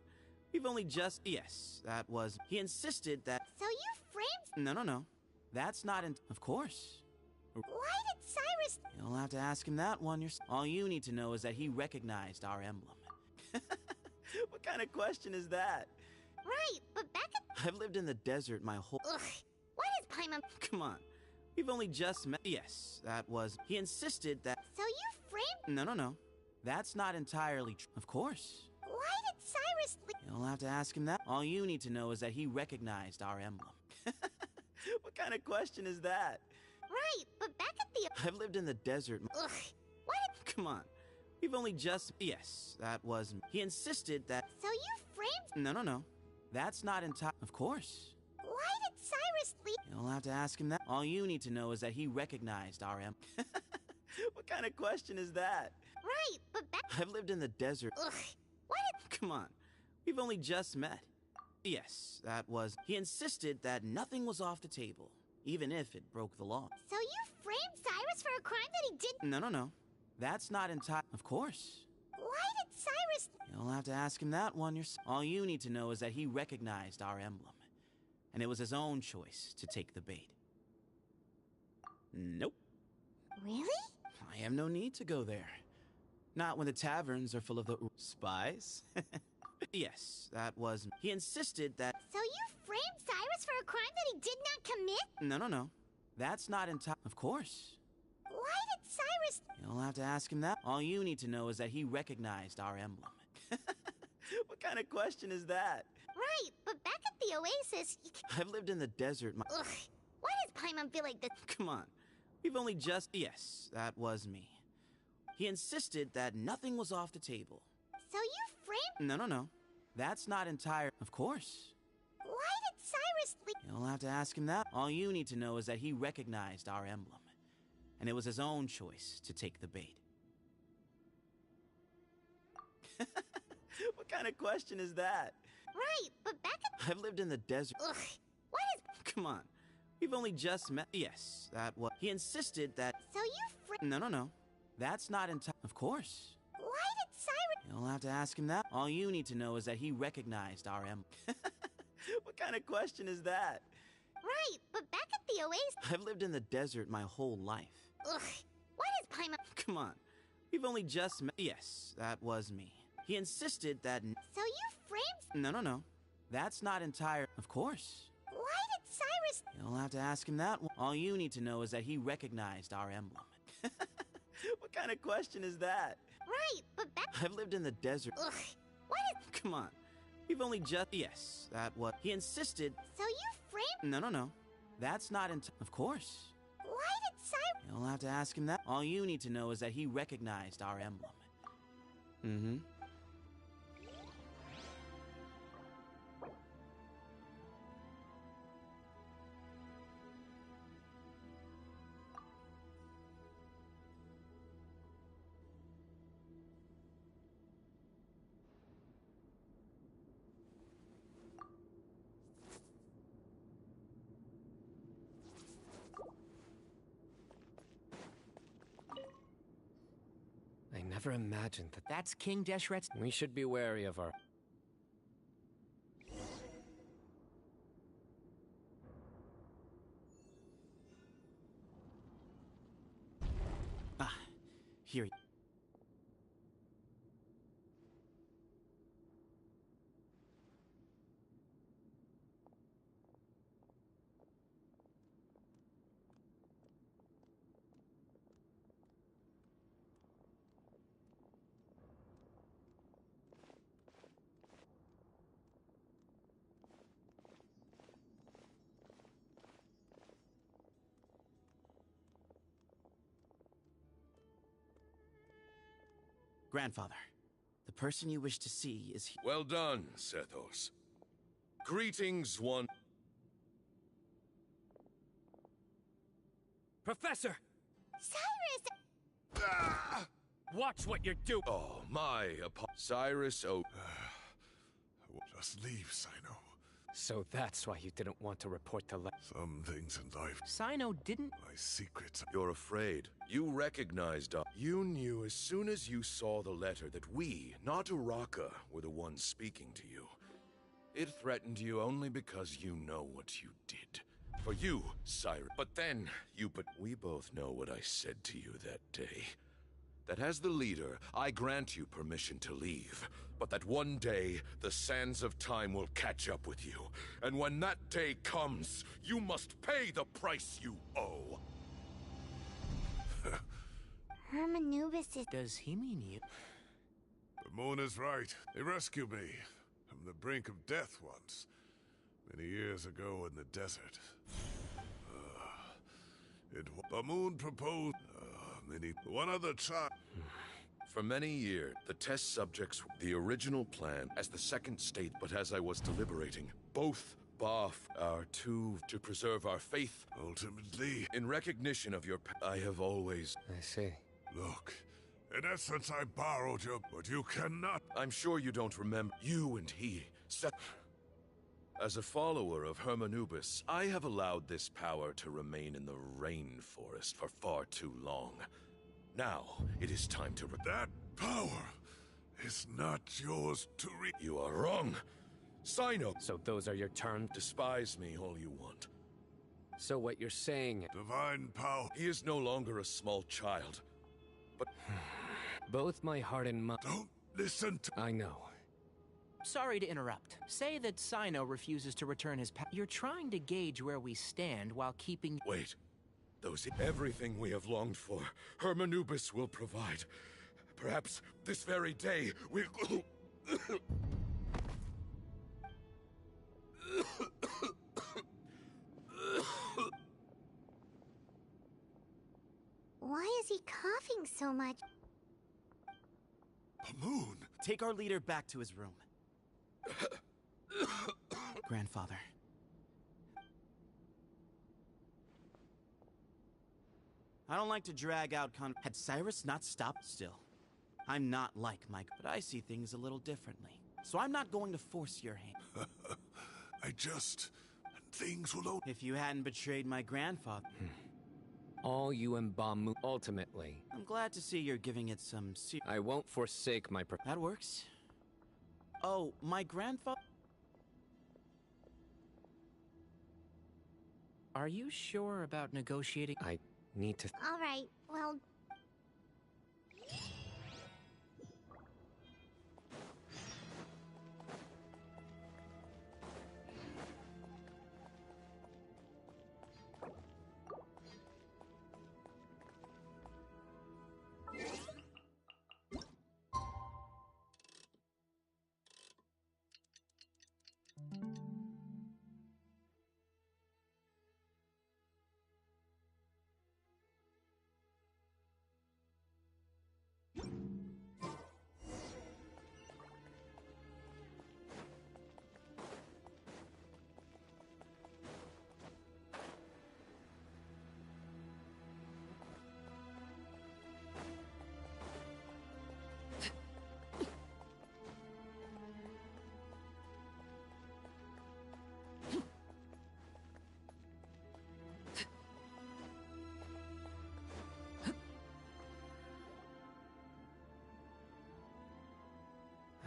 [SPEAKER 13] We've only just... Yes, that was... He insisted that...
[SPEAKER 2] So you framed...
[SPEAKER 13] No. That's not Of course.
[SPEAKER 2] Why did Cyrus...
[SPEAKER 13] You'll have to ask him that one. All you need to know is that he recognized our emblem. What kind of question is that?
[SPEAKER 2] Right, but back at...
[SPEAKER 13] I've lived in the desert my whole...
[SPEAKER 2] Ugh, what is Paimon...
[SPEAKER 13] Come on. We've only just met... Yes, that was... He insisted that...
[SPEAKER 2] So you framed...
[SPEAKER 13] No. That's not entirely true. Of course.
[SPEAKER 2] Why did Cyrus leave?
[SPEAKER 13] You'll have to ask him that. All you need to know is that he recognized our emblem. What kind of question is that?
[SPEAKER 2] Right, but back at the...
[SPEAKER 13] I've lived in the desert...
[SPEAKER 2] Ugh, what?
[SPEAKER 13] Come on. We've only just... Yes, that was... He insisted that...
[SPEAKER 2] So you framed...
[SPEAKER 13] No. That's not entire... Of course.
[SPEAKER 2] Why did Cyrus leave?
[SPEAKER 13] You'll have to ask him that. All you need to know is that he recognized our emblem. What kind of question is that?
[SPEAKER 2] Right, but back...
[SPEAKER 13] I've lived in the desert...
[SPEAKER 2] Ugh, what?
[SPEAKER 13] Come on. We've only just met. Yes, that was... He insisted that nothing was off the table, even if it broke the law.
[SPEAKER 2] So you framed Cyrus for a crime that he didn't...
[SPEAKER 13] No. That's not entire... Of course.
[SPEAKER 2] Why did Cyrus...
[SPEAKER 13] You'll have to ask him that one yourself. All you need to know is that he recognized our emblem. And it was his own choice to take the bait. Nope.
[SPEAKER 2] Really?
[SPEAKER 13] I have no need to go there. Not when the taverns are full of the... Spies? Yes, that was... He insisted that...
[SPEAKER 2] So you framed Cyrus for a crime that he did not commit?
[SPEAKER 13] No. That's not entire... Of course.
[SPEAKER 2] Why did Cyrus...
[SPEAKER 13] You'll have to ask him that. All you need to know is that he recognized our emblem. What kind of question is that?
[SPEAKER 2] Right, but back at the Oasis, you can...
[SPEAKER 13] I've lived in the desert my...
[SPEAKER 2] Ugh, why does Paimon feel like this?
[SPEAKER 13] Come on. We've only just... Yes, that was me. He insisted that nothing was off the table.
[SPEAKER 2] So you framed...
[SPEAKER 13] No. That's not entire... Of course.
[SPEAKER 2] Why did Cyrus leave?
[SPEAKER 13] You'll have to ask him that. All you need to know is that he recognized our emblem. And it was his own choice to take the bait. What kind of question is that?
[SPEAKER 2] Right, but back at...
[SPEAKER 13] I've lived in the desert...
[SPEAKER 2] Ugh, what is...
[SPEAKER 13] Come on. We've only just met... Yes, that was... He insisted that...
[SPEAKER 2] So you framed...
[SPEAKER 13] No. That's not entire... Of course.
[SPEAKER 2] Why did Cyrus...
[SPEAKER 13] You'll have to ask him that. All you need to know is that he recognized our emblem. What kind of question is that?
[SPEAKER 2] Right, but back at the Oasis...
[SPEAKER 13] I've lived in the desert my whole life.
[SPEAKER 2] Ugh, what is Paimon...
[SPEAKER 13] Come on. We've only just met... Yes, that was me. He insisted that...
[SPEAKER 2] So you framed...
[SPEAKER 13] No. That's not entire... Of course.
[SPEAKER 2] Why did Cyrus...
[SPEAKER 13] You'll have to ask him that. All you need to know is that he recognized our emblem. What kind of question is that?
[SPEAKER 2] Right, but back...
[SPEAKER 13] I've lived in the desert...
[SPEAKER 2] Ugh, what is...
[SPEAKER 13] Come on. We've only just... Yes, that was... He insisted...
[SPEAKER 2] So you framed...
[SPEAKER 13] No. That's not Of course.
[SPEAKER 2] Why did Cyrus...
[SPEAKER 13] You'll have to ask him that. All you need to know is that he recognized our emblem. Mm-hmm.
[SPEAKER 1] I never imagined that...
[SPEAKER 6] That's King Deshret's...
[SPEAKER 1] We should be wary of our...
[SPEAKER 13] Here. Grandfather, the person you wish to see is here.
[SPEAKER 15] Well done, Sethos. Greetings, one...
[SPEAKER 1] Professor!
[SPEAKER 2] Cyrus!
[SPEAKER 1] Watch what you're doing!
[SPEAKER 15] Oh, my Cyrus, oh...
[SPEAKER 3] Just leave, Sino.
[SPEAKER 1] So that's why you didn't want to report to
[SPEAKER 3] Some things in life...
[SPEAKER 6] Sino didn't...
[SPEAKER 3] My secrets...
[SPEAKER 15] You're afraid. You recognized us. You knew as soon as you saw the letter that we, not Uraka, were the ones speaking to you. It threatened you only because you know what you did. For you, Cyrus. But then, we both know what I said to you that day. That as the leader, I grant you permission to leave. But that one day, the sands of time will catch up with you. And when that day comes, you must pay the price you owe.
[SPEAKER 2] Hermanubis is...
[SPEAKER 6] Does he mean you?
[SPEAKER 3] The moon is right. He rescued me from the brink of death once. Many years ago in the desert. The moon proposed... one other child...
[SPEAKER 15] For many years, the test subjects, the original plan, as the second state, but as I was deliberating, both are to preserve our faith.
[SPEAKER 3] Ultimately,
[SPEAKER 15] in recognition of your I have always...
[SPEAKER 1] I see.
[SPEAKER 3] Look, in essence, I borrowed your... But you cannot...
[SPEAKER 15] I'm sure you don't remember. You and he, as a follower of Hermanubis, I have allowed this power to remain in the rainforest for far too long. Now, it is time to...
[SPEAKER 3] That power is not yours to reach.
[SPEAKER 15] You are wrong. Sino.
[SPEAKER 1] So those are your terms?
[SPEAKER 15] Despise me all you want.
[SPEAKER 1] So what you're saying...
[SPEAKER 3] Divine power.
[SPEAKER 15] He is no longer a small child. But...
[SPEAKER 1] Both my heart and mind...
[SPEAKER 3] Don't listen to...
[SPEAKER 1] I know.
[SPEAKER 6] Sorry to interrupt. Say that Sino refuses to return his You're trying to gauge where we stand while keeping...
[SPEAKER 15] Wait. Everything we have longed for, Hermanubis will provide. Perhaps this very day we'll...
[SPEAKER 2] Why is he coughing so much?
[SPEAKER 3] A moon!
[SPEAKER 13] Take our leader back to his room. Grandfather. I don't like to drag out Had Cyrus not stopped still? I'm not like Mike, but I see things a little differently. So I'm not going to force your hand.
[SPEAKER 3] Things will...
[SPEAKER 13] If you hadn't betrayed my grandfather...
[SPEAKER 1] All you and Bamu... Ultimately...
[SPEAKER 13] I'm glad to see you're giving it some
[SPEAKER 1] I won't forsake my...
[SPEAKER 13] That works. Oh, my grandfather...
[SPEAKER 6] Are you sure about negotiating?
[SPEAKER 1] I need to...
[SPEAKER 2] All right, well...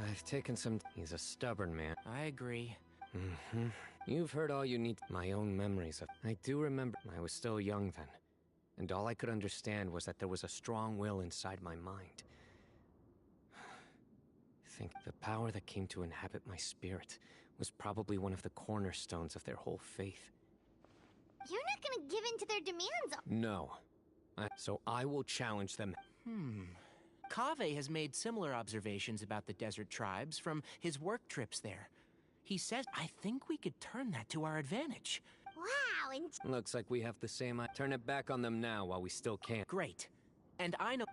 [SPEAKER 1] I've taken some... He's a stubborn man.
[SPEAKER 6] I agree.
[SPEAKER 1] Mm-hmm. You've heard all you need. My own memories of... I do remember I was still young then. And all I could understand was that there was a strong will inside my mind. I think the power that came to inhabit my spirit was probably one of the cornerstones of their whole faith.
[SPEAKER 2] You're not gonna give in to their demands.
[SPEAKER 1] No. So I will challenge them.
[SPEAKER 6] Kaveh has made similar observations about the desert tribes from his work trips there. He says, I think we could turn that to our advantage.
[SPEAKER 2] Wow, and...
[SPEAKER 1] Looks like we have the same... Turn it back on them now while we still can.
[SPEAKER 6] Great. And I know...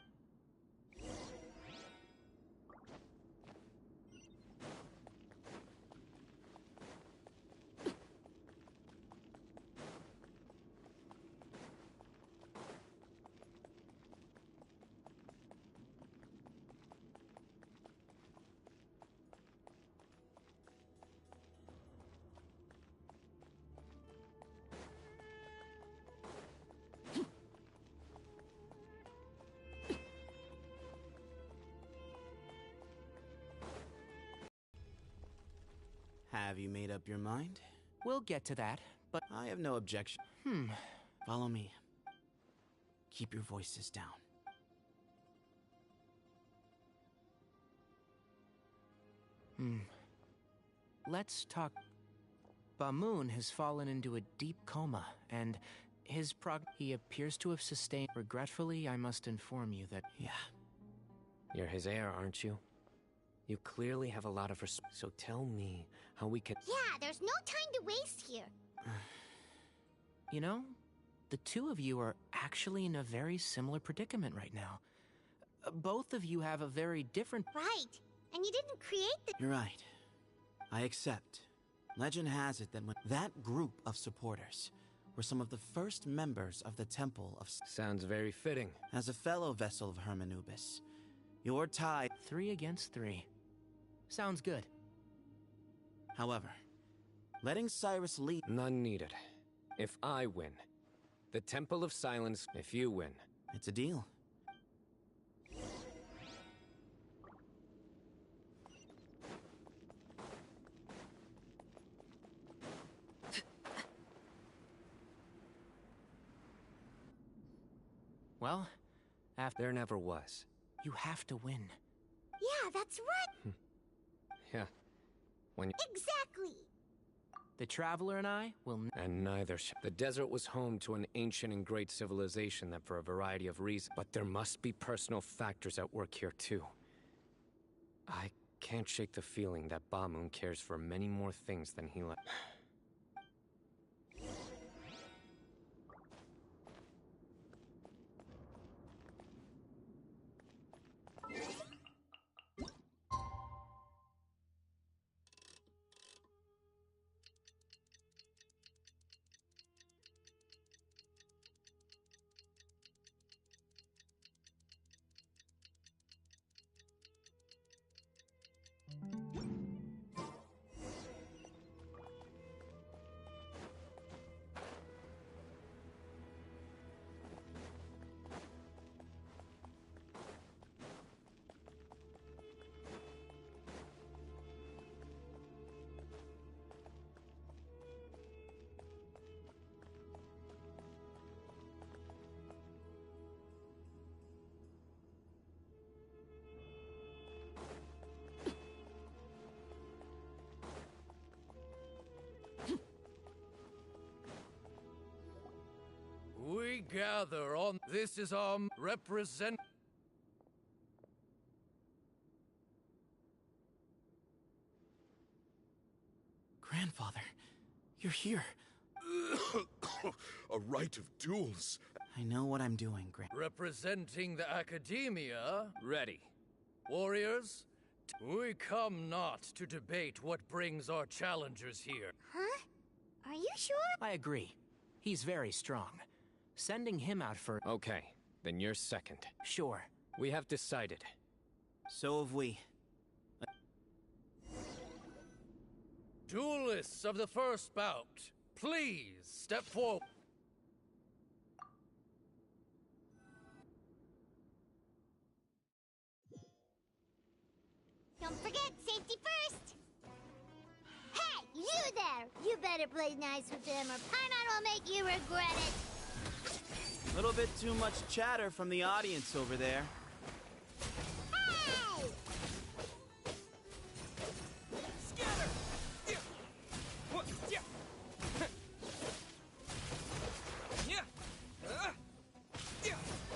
[SPEAKER 13] Have you made up your mind?
[SPEAKER 6] We'll get to that, but
[SPEAKER 13] I have no objection. Follow me. Keep your voices down.
[SPEAKER 6] Let's talk. Bamoon has fallen into a deep coma, and he appears to have sustained. Regretfully, I must inform you that.
[SPEAKER 13] Yeah.
[SPEAKER 1] You're his heir, aren't you? You clearly have a lot of so tell me how we can.
[SPEAKER 2] Yeah, there's no time to waste here.
[SPEAKER 6] You know, the two of you are actually in a very similar predicament right now. Both of you have a very different.
[SPEAKER 2] Right. And you didn't create the.
[SPEAKER 13] You're right. I accept. Legend has it that when that group of supporters were some of the first members of the Temple of.
[SPEAKER 1] Sounds very fitting.
[SPEAKER 13] As a fellow vessel of Hermanubis, your tie.
[SPEAKER 6] 3 against 3. Sounds good.
[SPEAKER 13] However, letting Cyrus lead.
[SPEAKER 1] None needed. If I win, the Temple of Silence. If you win,
[SPEAKER 13] it's a deal.
[SPEAKER 6] Well, after.
[SPEAKER 1] There never was.
[SPEAKER 6] You have to win.
[SPEAKER 2] Yeah, that's right.
[SPEAKER 1] Yeah. When.
[SPEAKER 2] Exactly.
[SPEAKER 6] The Traveler and I will.
[SPEAKER 1] And neither. The desert was home to an ancient and great civilization that, for a variety of reasons. But there must be personal factors at work here, too. I can't shake the feeling that Bamoon cares for many more things than he let.
[SPEAKER 16] We gather on. This is our represent.
[SPEAKER 13] Grandfather, you're here.
[SPEAKER 15] A rite of duels.
[SPEAKER 13] I know what I'm doing,
[SPEAKER 16] Representing the Academia.
[SPEAKER 1] Ready.
[SPEAKER 16] Warriors, we come not to debate what brings our challengers here.
[SPEAKER 2] Huh? Are you sure?
[SPEAKER 6] I agree. He's very strong. Sending him out for.
[SPEAKER 1] Okay, then you're second.
[SPEAKER 6] Sure.
[SPEAKER 1] We have decided.
[SPEAKER 13] So have we.
[SPEAKER 16] Duelists of the first bout, please step forward.
[SPEAKER 2] Don't forget, safety first! Hey, you there! You better play nice with him or Paimon will make you regret it!
[SPEAKER 13] A little bit too much chatter from the audience over there.
[SPEAKER 2] Hey!
[SPEAKER 16] Scatter!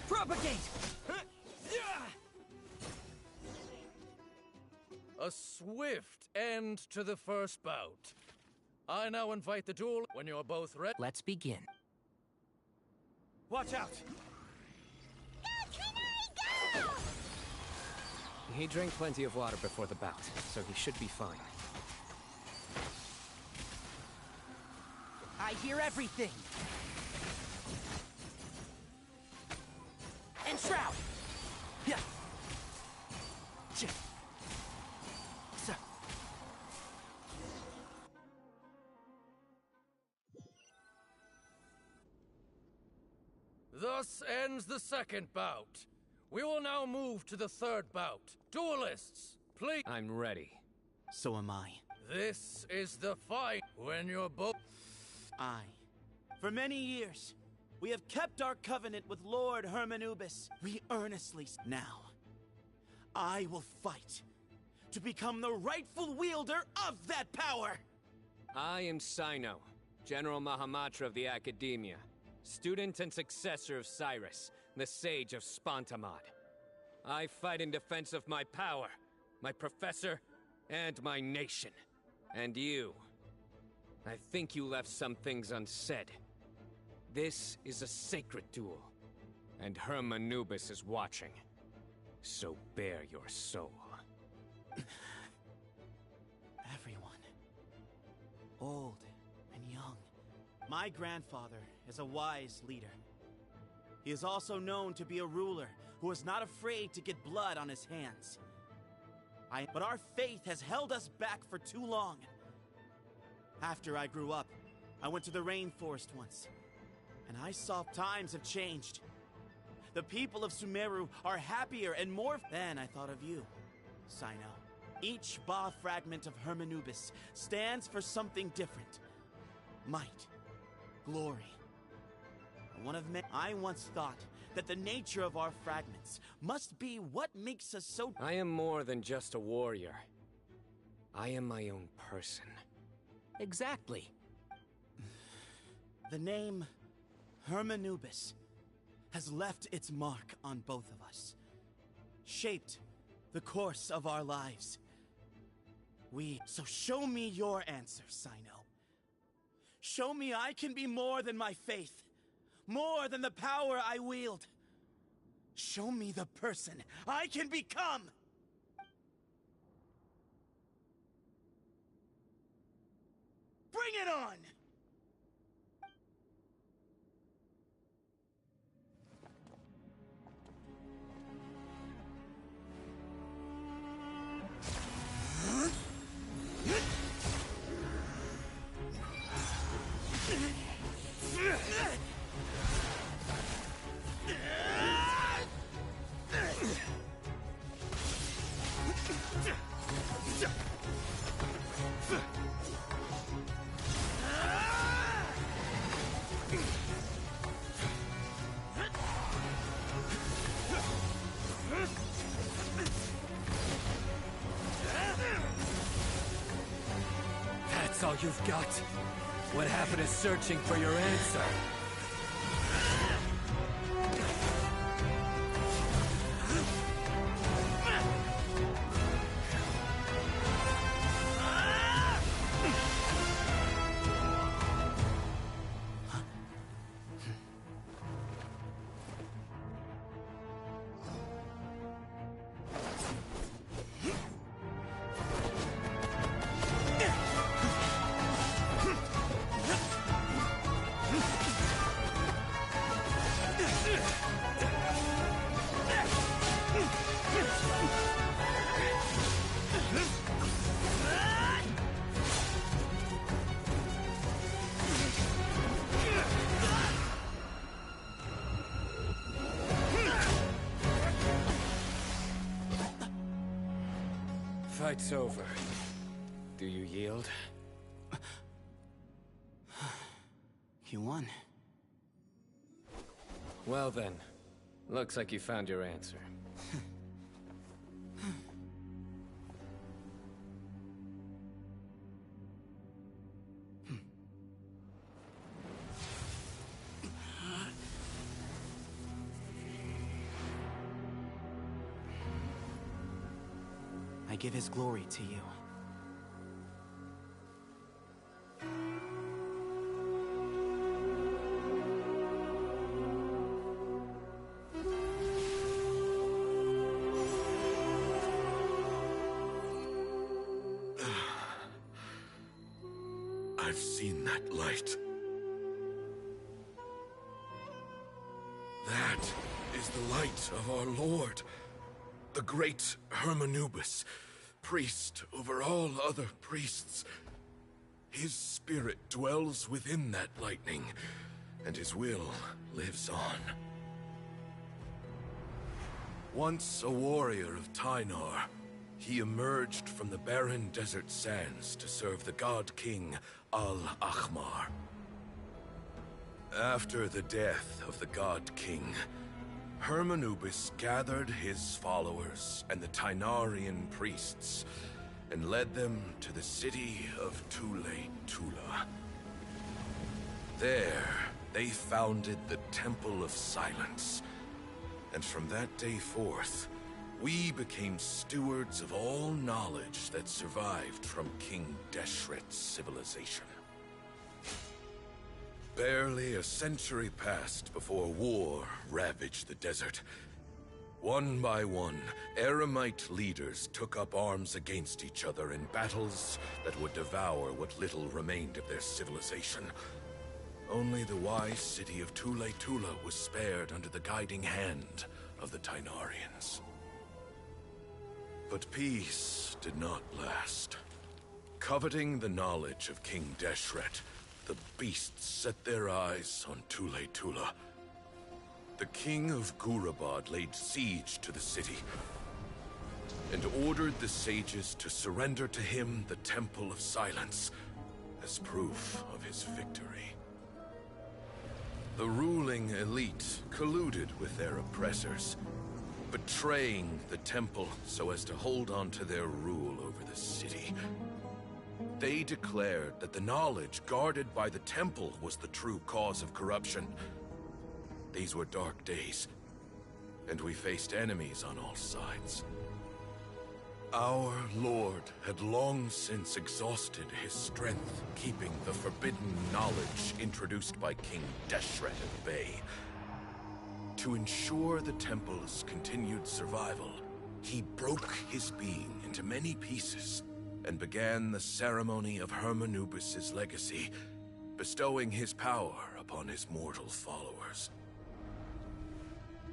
[SPEAKER 6] Propagate!
[SPEAKER 16] A swift end to the first bout. I now invite the duel when you're both ready.
[SPEAKER 6] Let's begin.
[SPEAKER 16] Watch out!
[SPEAKER 2] Go!
[SPEAKER 1] He drank plenty of water before the bout, so he should be fine.
[SPEAKER 6] I hear everything! And Schaut! Yeah.
[SPEAKER 16] Thus ends the second bout. We will now move to the third bout. Duelists, please.
[SPEAKER 1] I'm ready.
[SPEAKER 13] So am I.
[SPEAKER 16] This is the fight when you're both.
[SPEAKER 13] For many years, we have kept our covenant with Lord Hermanubis. We earnestly now. I will fight to become the rightful wielder of that power.
[SPEAKER 1] I am Sino, General Mahamatra of the Academia, student and successor of Cyrus, the Sage of Spontamod. I fight in defense of my power, my professor, and my nation. And you. I think you left some things unsaid. This is a sacred duel, and Hermanubis is watching. So bare your soul.
[SPEAKER 13] Everyone. Old and young. My grandfather is a wise leader. He is also known to be a ruler who is not afraid to get blood on his hands. But our faith has held us back for too long. After I grew up, I went to the rainforest once, and I saw times have changed. The people of Sumeru are happier and more. Then I thought of you, Sino. Each Ba fragment of Hermanubis stands for something different. Might, glory. One of men. I once thought that the nature of our fragments must be what makes us so.
[SPEAKER 1] I am more than just a warrior. I am my own person.
[SPEAKER 6] Exactly.
[SPEAKER 13] The name Hermanubis has left its mark on both of us, shaped the course of our lives. So show me your answer, Sino. Show me I can be more than my faith, more than the power I wield. Show me the person I can become! Bring it on!
[SPEAKER 1] That's all you've got? What happened to searching for your answer? Fight's over. Do you yield?
[SPEAKER 13] You won.
[SPEAKER 1] Well then, looks like you found your answer.
[SPEAKER 13] I give his glory to you.
[SPEAKER 15] I've seen that light. That is the light of our Lord, the great Hermanubis, priest over all other priests. His spirit dwells within that lightning, and his will lives on. Once a warrior of Tynar, he emerged from the barren desert sands to serve the god king Al-Ahmar. After the death of the god king, Hermanubis gathered his followers and the Tainarian priests and led them to the city of Tule-Tula. There, they founded the Temple of Silence, and from that day forth, we became stewards of all knowledge that survived from King Deshret's civilization. Barely a century passed before war ravaged the desert. One by one, Eremite leaders took up arms against each other in battles that would devour what little remained of their civilization. Only the wise city of Tule-Tula was spared under the guiding hand of the Tainarians. But peace did not last. Coveting the knowledge of King Deshret, the beasts set their eyes on Tule-Tula. The king of Gurabad laid siege to the city and ordered the sages to surrender to him the Temple of Silence as proof of his victory. The ruling elite colluded with their oppressors, betraying the temple so as to hold on to their rule over the city. They declared that the knowledge guarded by the temple was the true cause of corruption. These were dark days, and we faced enemies on all sides. Our lord had long since exhausted his strength, keeping the forbidden knowledge introduced by King Deshret at bay. To ensure the temple's continued survival, he broke his being into many pieces and began the ceremony of Hermanubis' legacy, bestowing his power upon his mortal followers.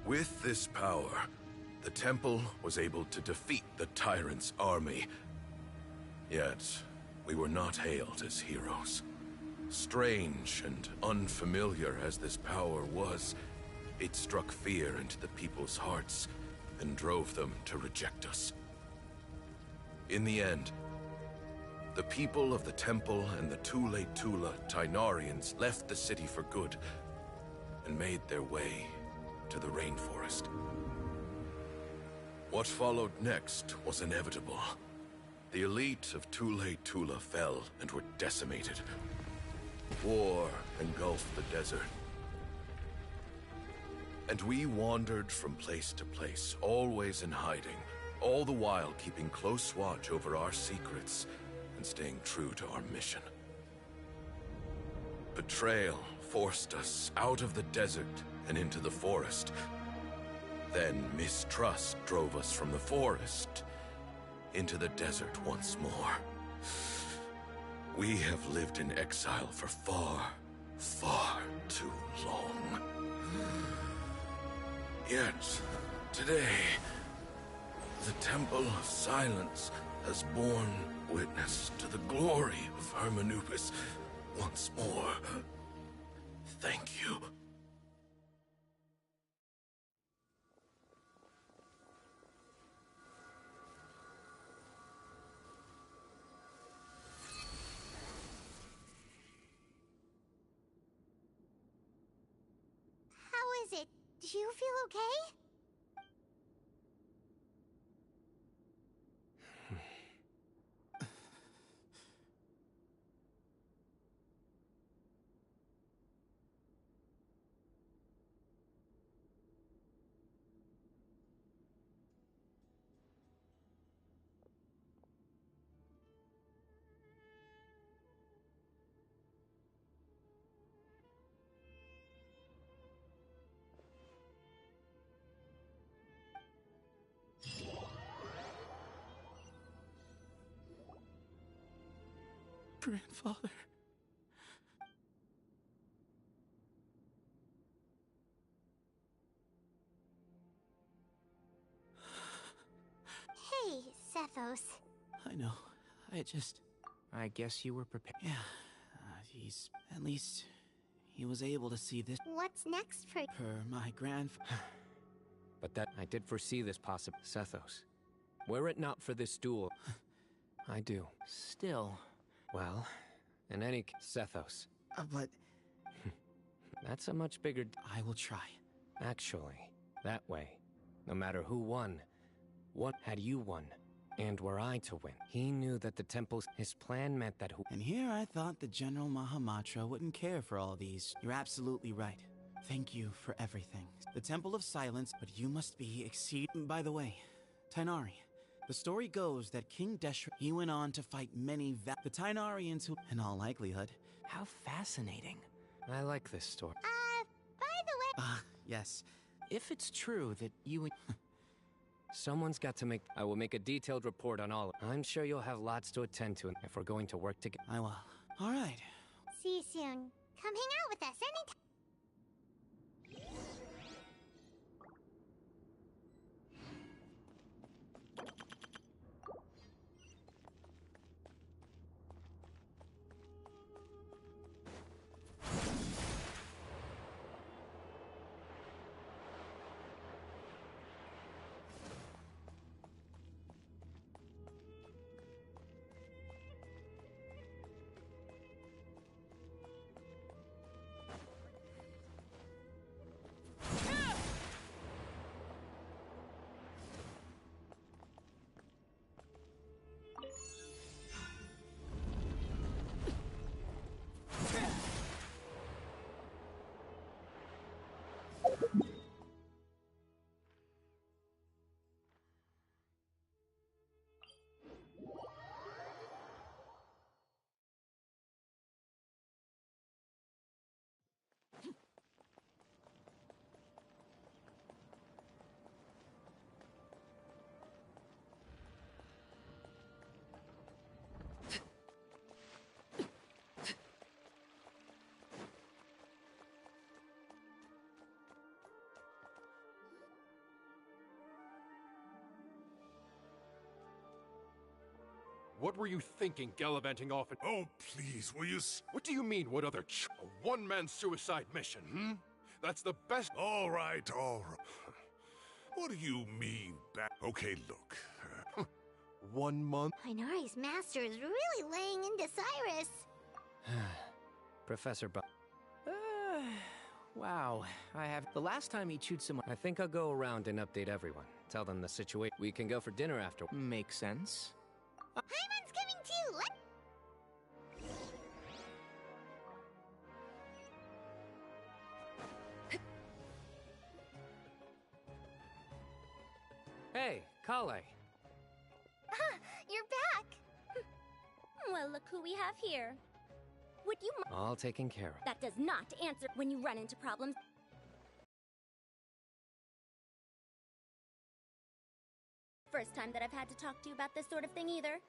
[SPEAKER 15] With this power, the temple was able to defeat the tyrant's army. Yet, we were not hailed as heroes. Strange and unfamiliar as this power was, it struck fear into the people's hearts and drove them to reject us. In the end, the people of the temple and the Tule-Tula Tainarians left the city for good and made their way to the rainforest. What followed next was inevitable. The elite of Tule-Tula fell and were decimated. War engulfed the desert. And we wandered from place to place, always in hiding, all the while keeping close watch over our secrets and staying true to our mission. Betrayal forced us out of the desert and into the forest. Then mistrust drove us from the forest into the desert once more. We have lived in exile for far, far too long. Yet, today, the Temple of Silence has borne witness to the glory of Hermanubis once more. Thank you.
[SPEAKER 2] How is it? Do you feel okay?
[SPEAKER 13] Grandfather.
[SPEAKER 2] Hey, Sethos.
[SPEAKER 13] I know.
[SPEAKER 6] I guess you were prepared.
[SPEAKER 13] Yeah. He's... At least... He was able to see this...
[SPEAKER 2] What's next for...
[SPEAKER 13] my grandfather...
[SPEAKER 1] But that I did foresee this possible. Sethos, Were it not for this duel, I do.
[SPEAKER 6] Still.
[SPEAKER 1] Well, in any Sethos.
[SPEAKER 13] But...
[SPEAKER 1] That's a much bigger...
[SPEAKER 6] I will try.
[SPEAKER 1] Actually, that way, no matter who won, what had you won, and were I to win? He knew that the temple's... His plan meant that who...
[SPEAKER 13] And here I thought the General Mahamatra wouldn't care for all these. You're absolutely right. Thank you for everything. The Temple of Silence, but you must be exceed... By the way, Tainari, the story goes that King Deshra, he went on to fight many the Tainarians who, in all likelihood...
[SPEAKER 6] How fascinating.
[SPEAKER 1] I like this story.
[SPEAKER 2] By the way...
[SPEAKER 13] yes.
[SPEAKER 6] If it's true that you and...
[SPEAKER 1] Someone's got to make... I will make a detailed report on all. I'm sure you'll have lots to attend to if we're going to work together.
[SPEAKER 13] I will. All right.
[SPEAKER 2] See you soon. Come hang out with us anytime.
[SPEAKER 9] What were you thinking, gallivanting off and...
[SPEAKER 3] Oh, please, will you...
[SPEAKER 9] What do you mean, what other A one-man suicide mission, hmm? That's the best...
[SPEAKER 3] All right, all right. What do you mean, Okay, look.
[SPEAKER 9] 1 month?
[SPEAKER 2] Inari's master is really laying into Cyrus.
[SPEAKER 1] Professor
[SPEAKER 6] Wow. I have... The last time he chewed someone...
[SPEAKER 1] I think I'll go around and update everyone. Tell them the situation. We can go for dinner after.
[SPEAKER 6] Makes sense.
[SPEAKER 2] Hyman's coming too!
[SPEAKER 1] Hey, Kale.
[SPEAKER 7] You're back! Well, look who we have here. Would you...
[SPEAKER 1] All taken care of.
[SPEAKER 7] That does not answer when you run into problems. First time that I've had to talk to you about this sort of thing either.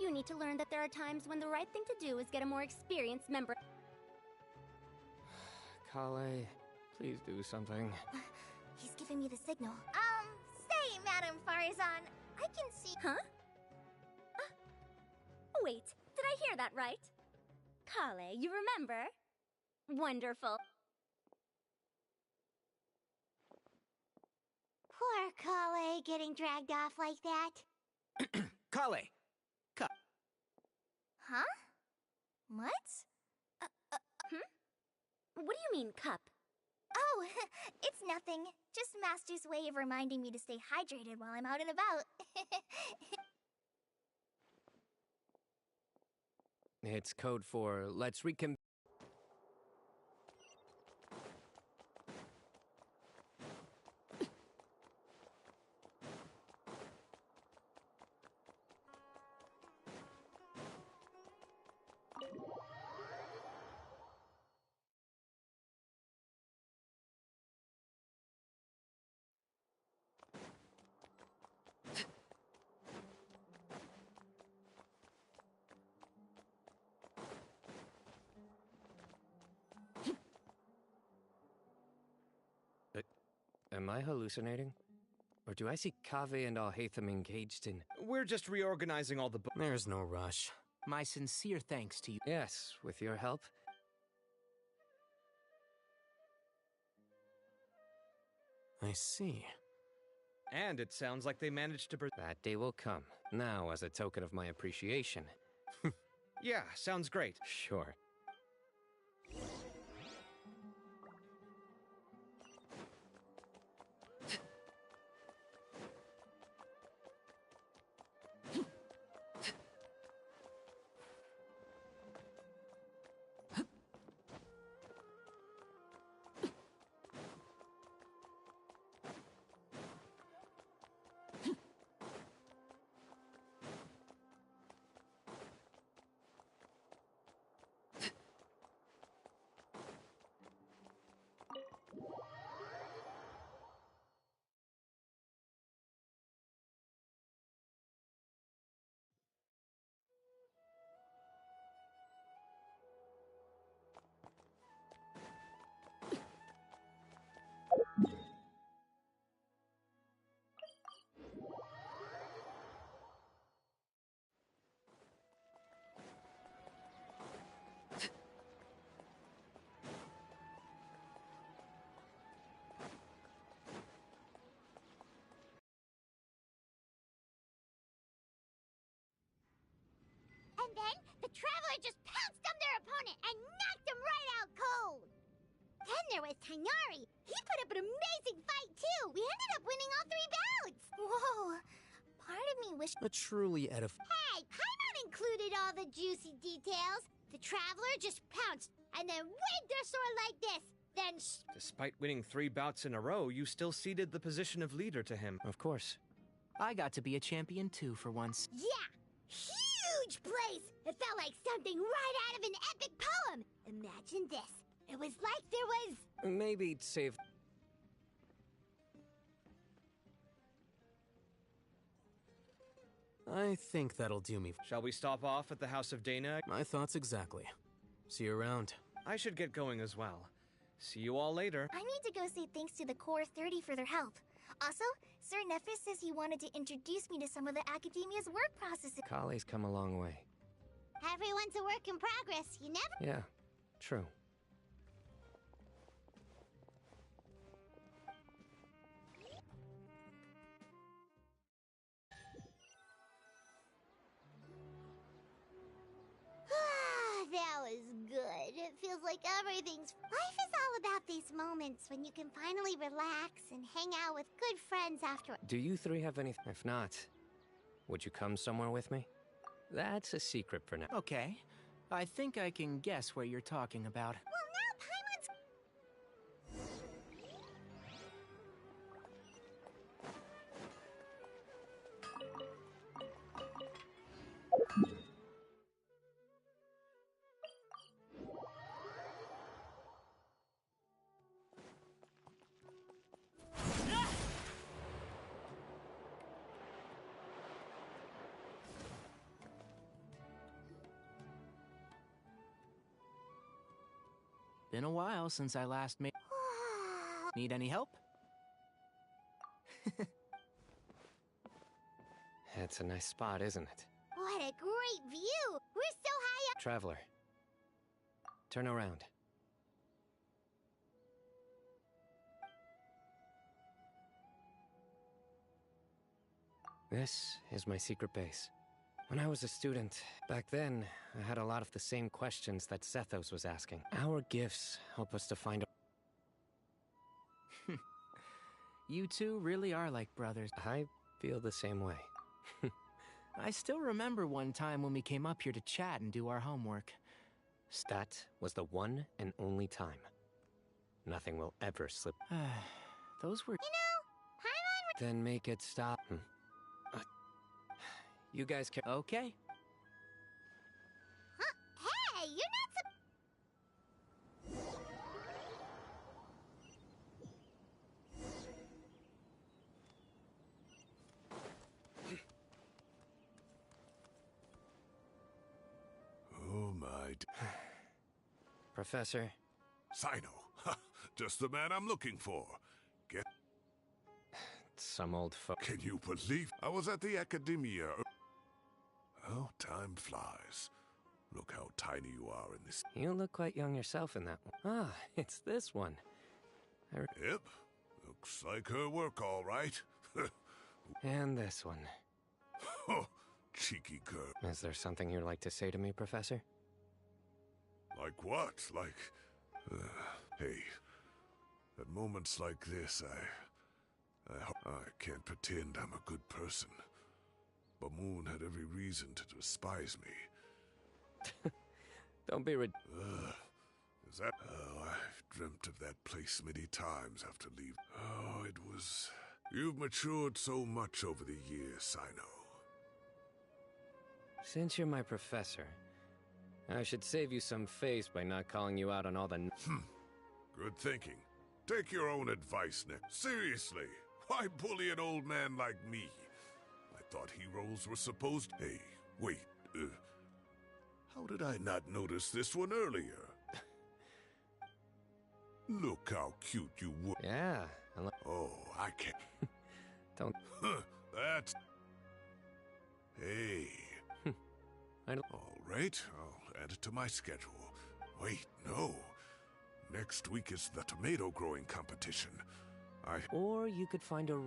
[SPEAKER 7] You need to learn that there are times when the right thing to do is get a more experienced member.
[SPEAKER 1] Kale, please do something.
[SPEAKER 7] He's giving me the signal. Say, Madam Farazan, I can see... Huh? Wait, did I hear that right? Kale, you remember? Wonderful.
[SPEAKER 2] Poor Kale getting dragged off like that.
[SPEAKER 6] Kale!
[SPEAKER 7] Huh? What? What do you mean, cup? Oh, it's nothing. Just Master's way of reminding me to stay hydrated while I'm out and about.
[SPEAKER 1] It's code for let's reconvene. Am I hallucinating? Or do I see Kaveh and Alhaitham engaged in...
[SPEAKER 4] We're just reorganizing all the...
[SPEAKER 5] There's no rush.
[SPEAKER 6] My sincere thanks to you.
[SPEAKER 1] Yes, with your help.
[SPEAKER 5] I see.
[SPEAKER 4] And it sounds like they managed to
[SPEAKER 1] That day will come. Now, as a token of my appreciation.
[SPEAKER 4] Yeah, sounds great.
[SPEAKER 1] Sure.
[SPEAKER 2] And then, the Traveler just pounced on their opponent and knocked him right out cold! Then there was Tainari. He put up an amazing fight, too! We ended up winning all 3 bouts! Whoa! Part of me wished...
[SPEAKER 5] A truly edifying...
[SPEAKER 2] Hey! Paimon included all the juicy details! The Traveler just pounced, and then waved their sword like this! Then
[SPEAKER 4] Despite winning 3 bouts in a row, you still ceded the position of leader to him.
[SPEAKER 1] Of course.
[SPEAKER 6] I got to be a champion too for once.
[SPEAKER 2] Yeah! Huge place! It felt like something right out of an epic poem! Imagine this. It was like there was...
[SPEAKER 1] Maybe save...
[SPEAKER 5] I think that'll do me.
[SPEAKER 4] Shall we stop off at the House of Dana?
[SPEAKER 5] My thoughts exactly. See you around.
[SPEAKER 4] I should get going as well. See you all later.
[SPEAKER 2] I need to go say thanks to the Core 30 for their help. Also, Sir Nephis says he wanted to introduce me to some of the Academia's work processes.
[SPEAKER 1] Kale's come a long way.
[SPEAKER 2] Everyone's a work in progress, you never...
[SPEAKER 1] Yeah, true.
[SPEAKER 2] That was good. It feels like everything's... Life is all about these moments when you can finally relax and hang out with good friends after...
[SPEAKER 1] Do you 3 have any... If not, would you come somewhere with me? That's a secret for now.
[SPEAKER 6] Okay. I think I can guess what you're talking about.
[SPEAKER 2] Well, now Paimon's...
[SPEAKER 6] Been a while since I last made... Need any help?
[SPEAKER 1] It's a nice spot, isn't it?
[SPEAKER 2] What a great view! We're so high up...
[SPEAKER 1] Traveler, turn around. This is my secret base. When I was a student, back then, I had a lot of the same questions that Sethos was asking. Our gifts help us to find...
[SPEAKER 6] You two really are like brothers.
[SPEAKER 1] I feel the same way.
[SPEAKER 6] I still remember one time when we came up here to chat and do our homework.
[SPEAKER 1] That was the one and only time. Nothing will ever slip.
[SPEAKER 6] Those were...
[SPEAKER 2] You know, Paimon...
[SPEAKER 1] Then make it stop. You guys can...
[SPEAKER 6] Okay.
[SPEAKER 2] Huh? Hey, you're not
[SPEAKER 3] Oh my...
[SPEAKER 1] Professor.
[SPEAKER 3] Sino. Just the man I'm looking for. Get...
[SPEAKER 1] Some old folk.
[SPEAKER 3] Can you believe... I was at the Academia... Oh, time flies. Look how tiny you are in this...
[SPEAKER 1] You look quite young yourself in that one. Ah, it's this one.
[SPEAKER 3] Yep. Looks like her work all right.
[SPEAKER 1] And this one.
[SPEAKER 3] Oh, cheeky girl.
[SPEAKER 1] Is there something you'd like to say to me, Professor?
[SPEAKER 3] Like what? Like, hey, at moments like this, I can't pretend I'm a good person. Bamoon had every reason to despise me.
[SPEAKER 1] Don't be rid-
[SPEAKER 3] Is that? Oh, I've dreamt of that place many times after leaving. Oh, it was... You've matured so much over the years, I know.
[SPEAKER 1] Since you're my professor, I should save you some face by not calling you out on all the...
[SPEAKER 3] Good thinking. Take your own advice, Nick. Seriously, why bully an old man like me? I thought heroes were supposed... Hey, wait, how did I not notice this one earlier? Look how cute you were.
[SPEAKER 1] Yeah.
[SPEAKER 3] Oh, I can't...
[SPEAKER 1] Don't...
[SPEAKER 3] That's... Hey.
[SPEAKER 1] I don't...
[SPEAKER 3] All right, I'll add it to my schedule. Wait, no. Next week is the tomato growing competition.
[SPEAKER 1] Or you could find a...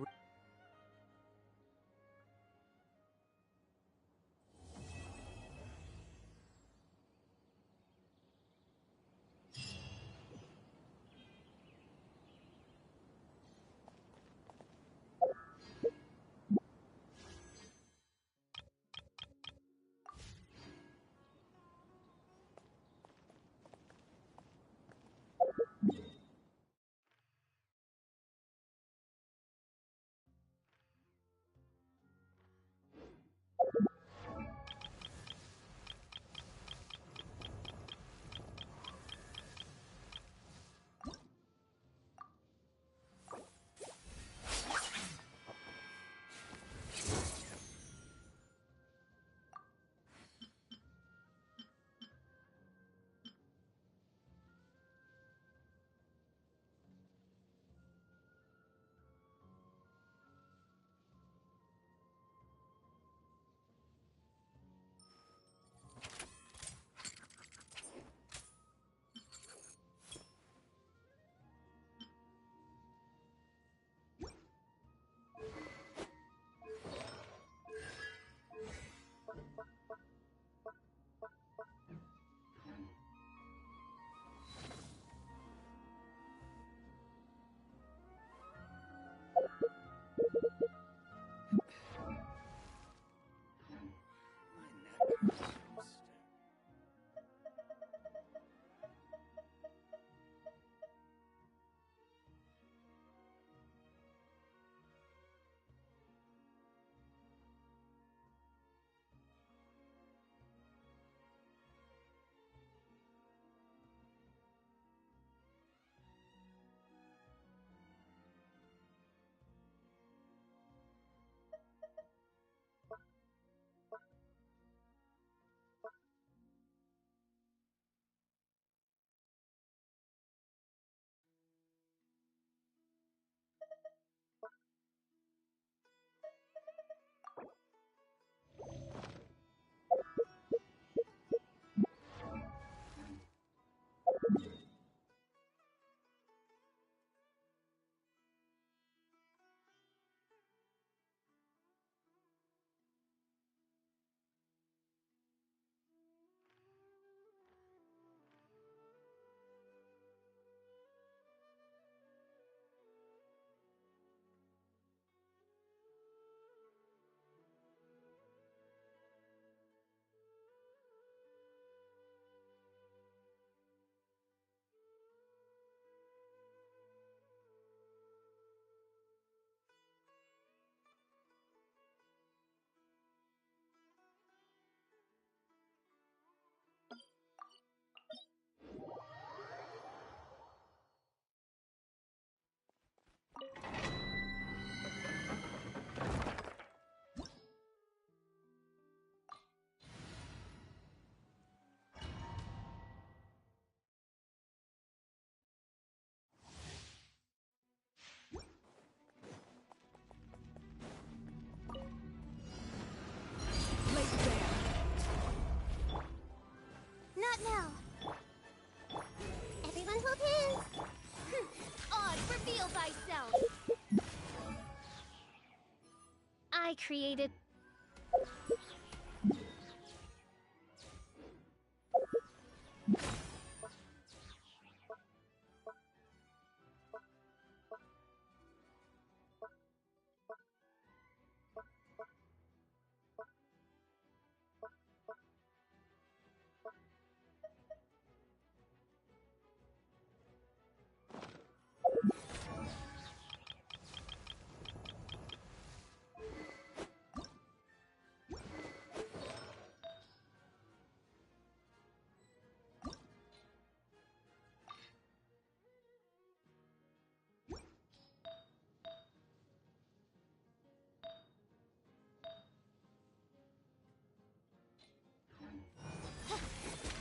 [SPEAKER 2] I created.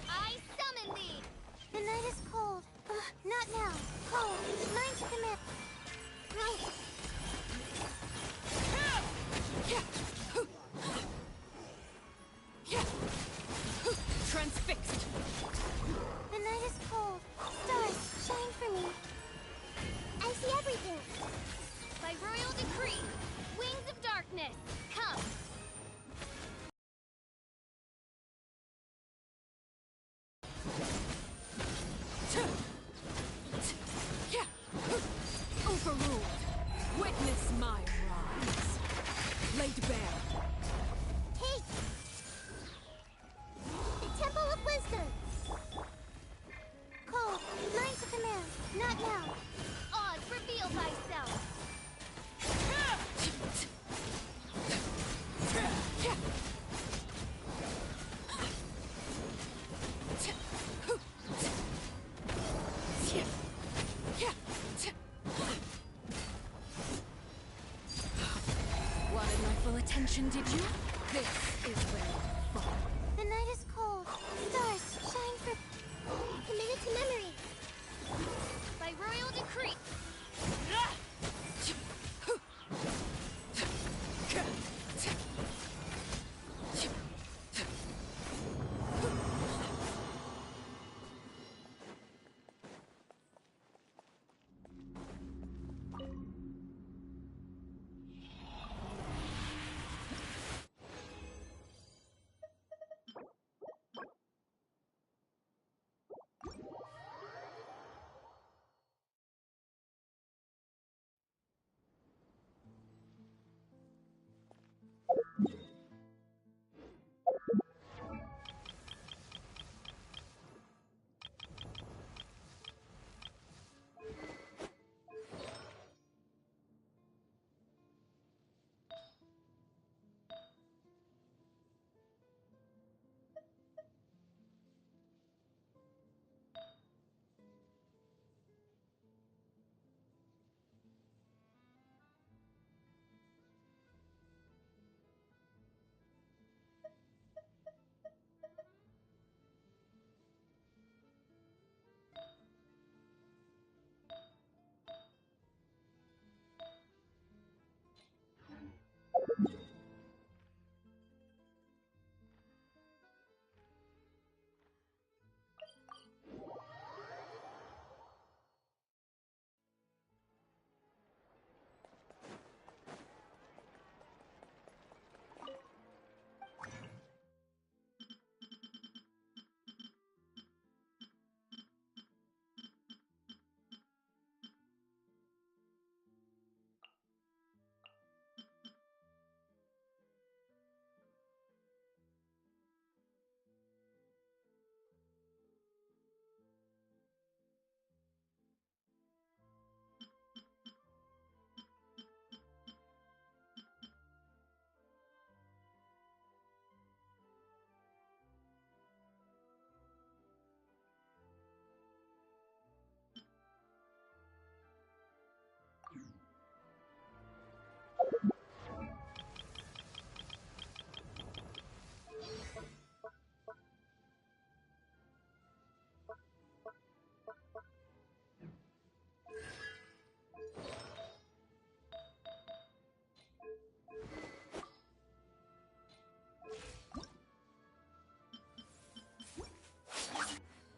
[SPEAKER 2] I summon thee! The night is cold. Not now. Cold. Mine to commit. Right.
[SPEAKER 14] Transfixed.
[SPEAKER 2] The night is cold. Stars, shine for me. I see everything. By royal decree, wings of darkness, come.
[SPEAKER 14] Overruled. Witness my rise. Laid bare.
[SPEAKER 2] Take! The Temple of Wisdom. Cold, mine to command. Not now. Oz, reveal thyself.
[SPEAKER 14] Wanted my full attention, did you? This is where you fall.
[SPEAKER 2] The night is cold. Stars, shine for... Committed to memory. By royal decree.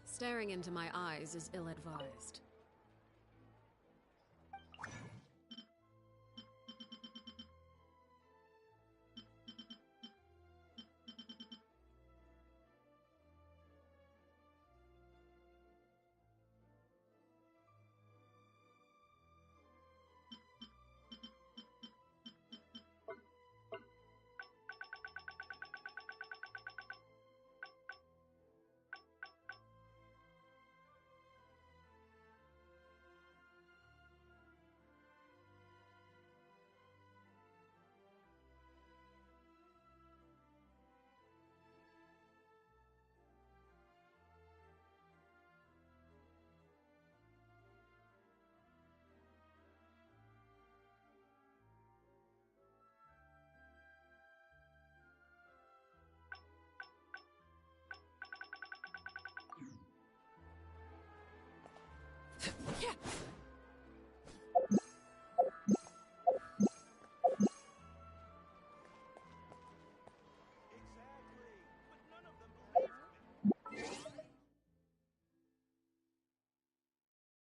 [SPEAKER 11] Staring into my eyes is ill-advised.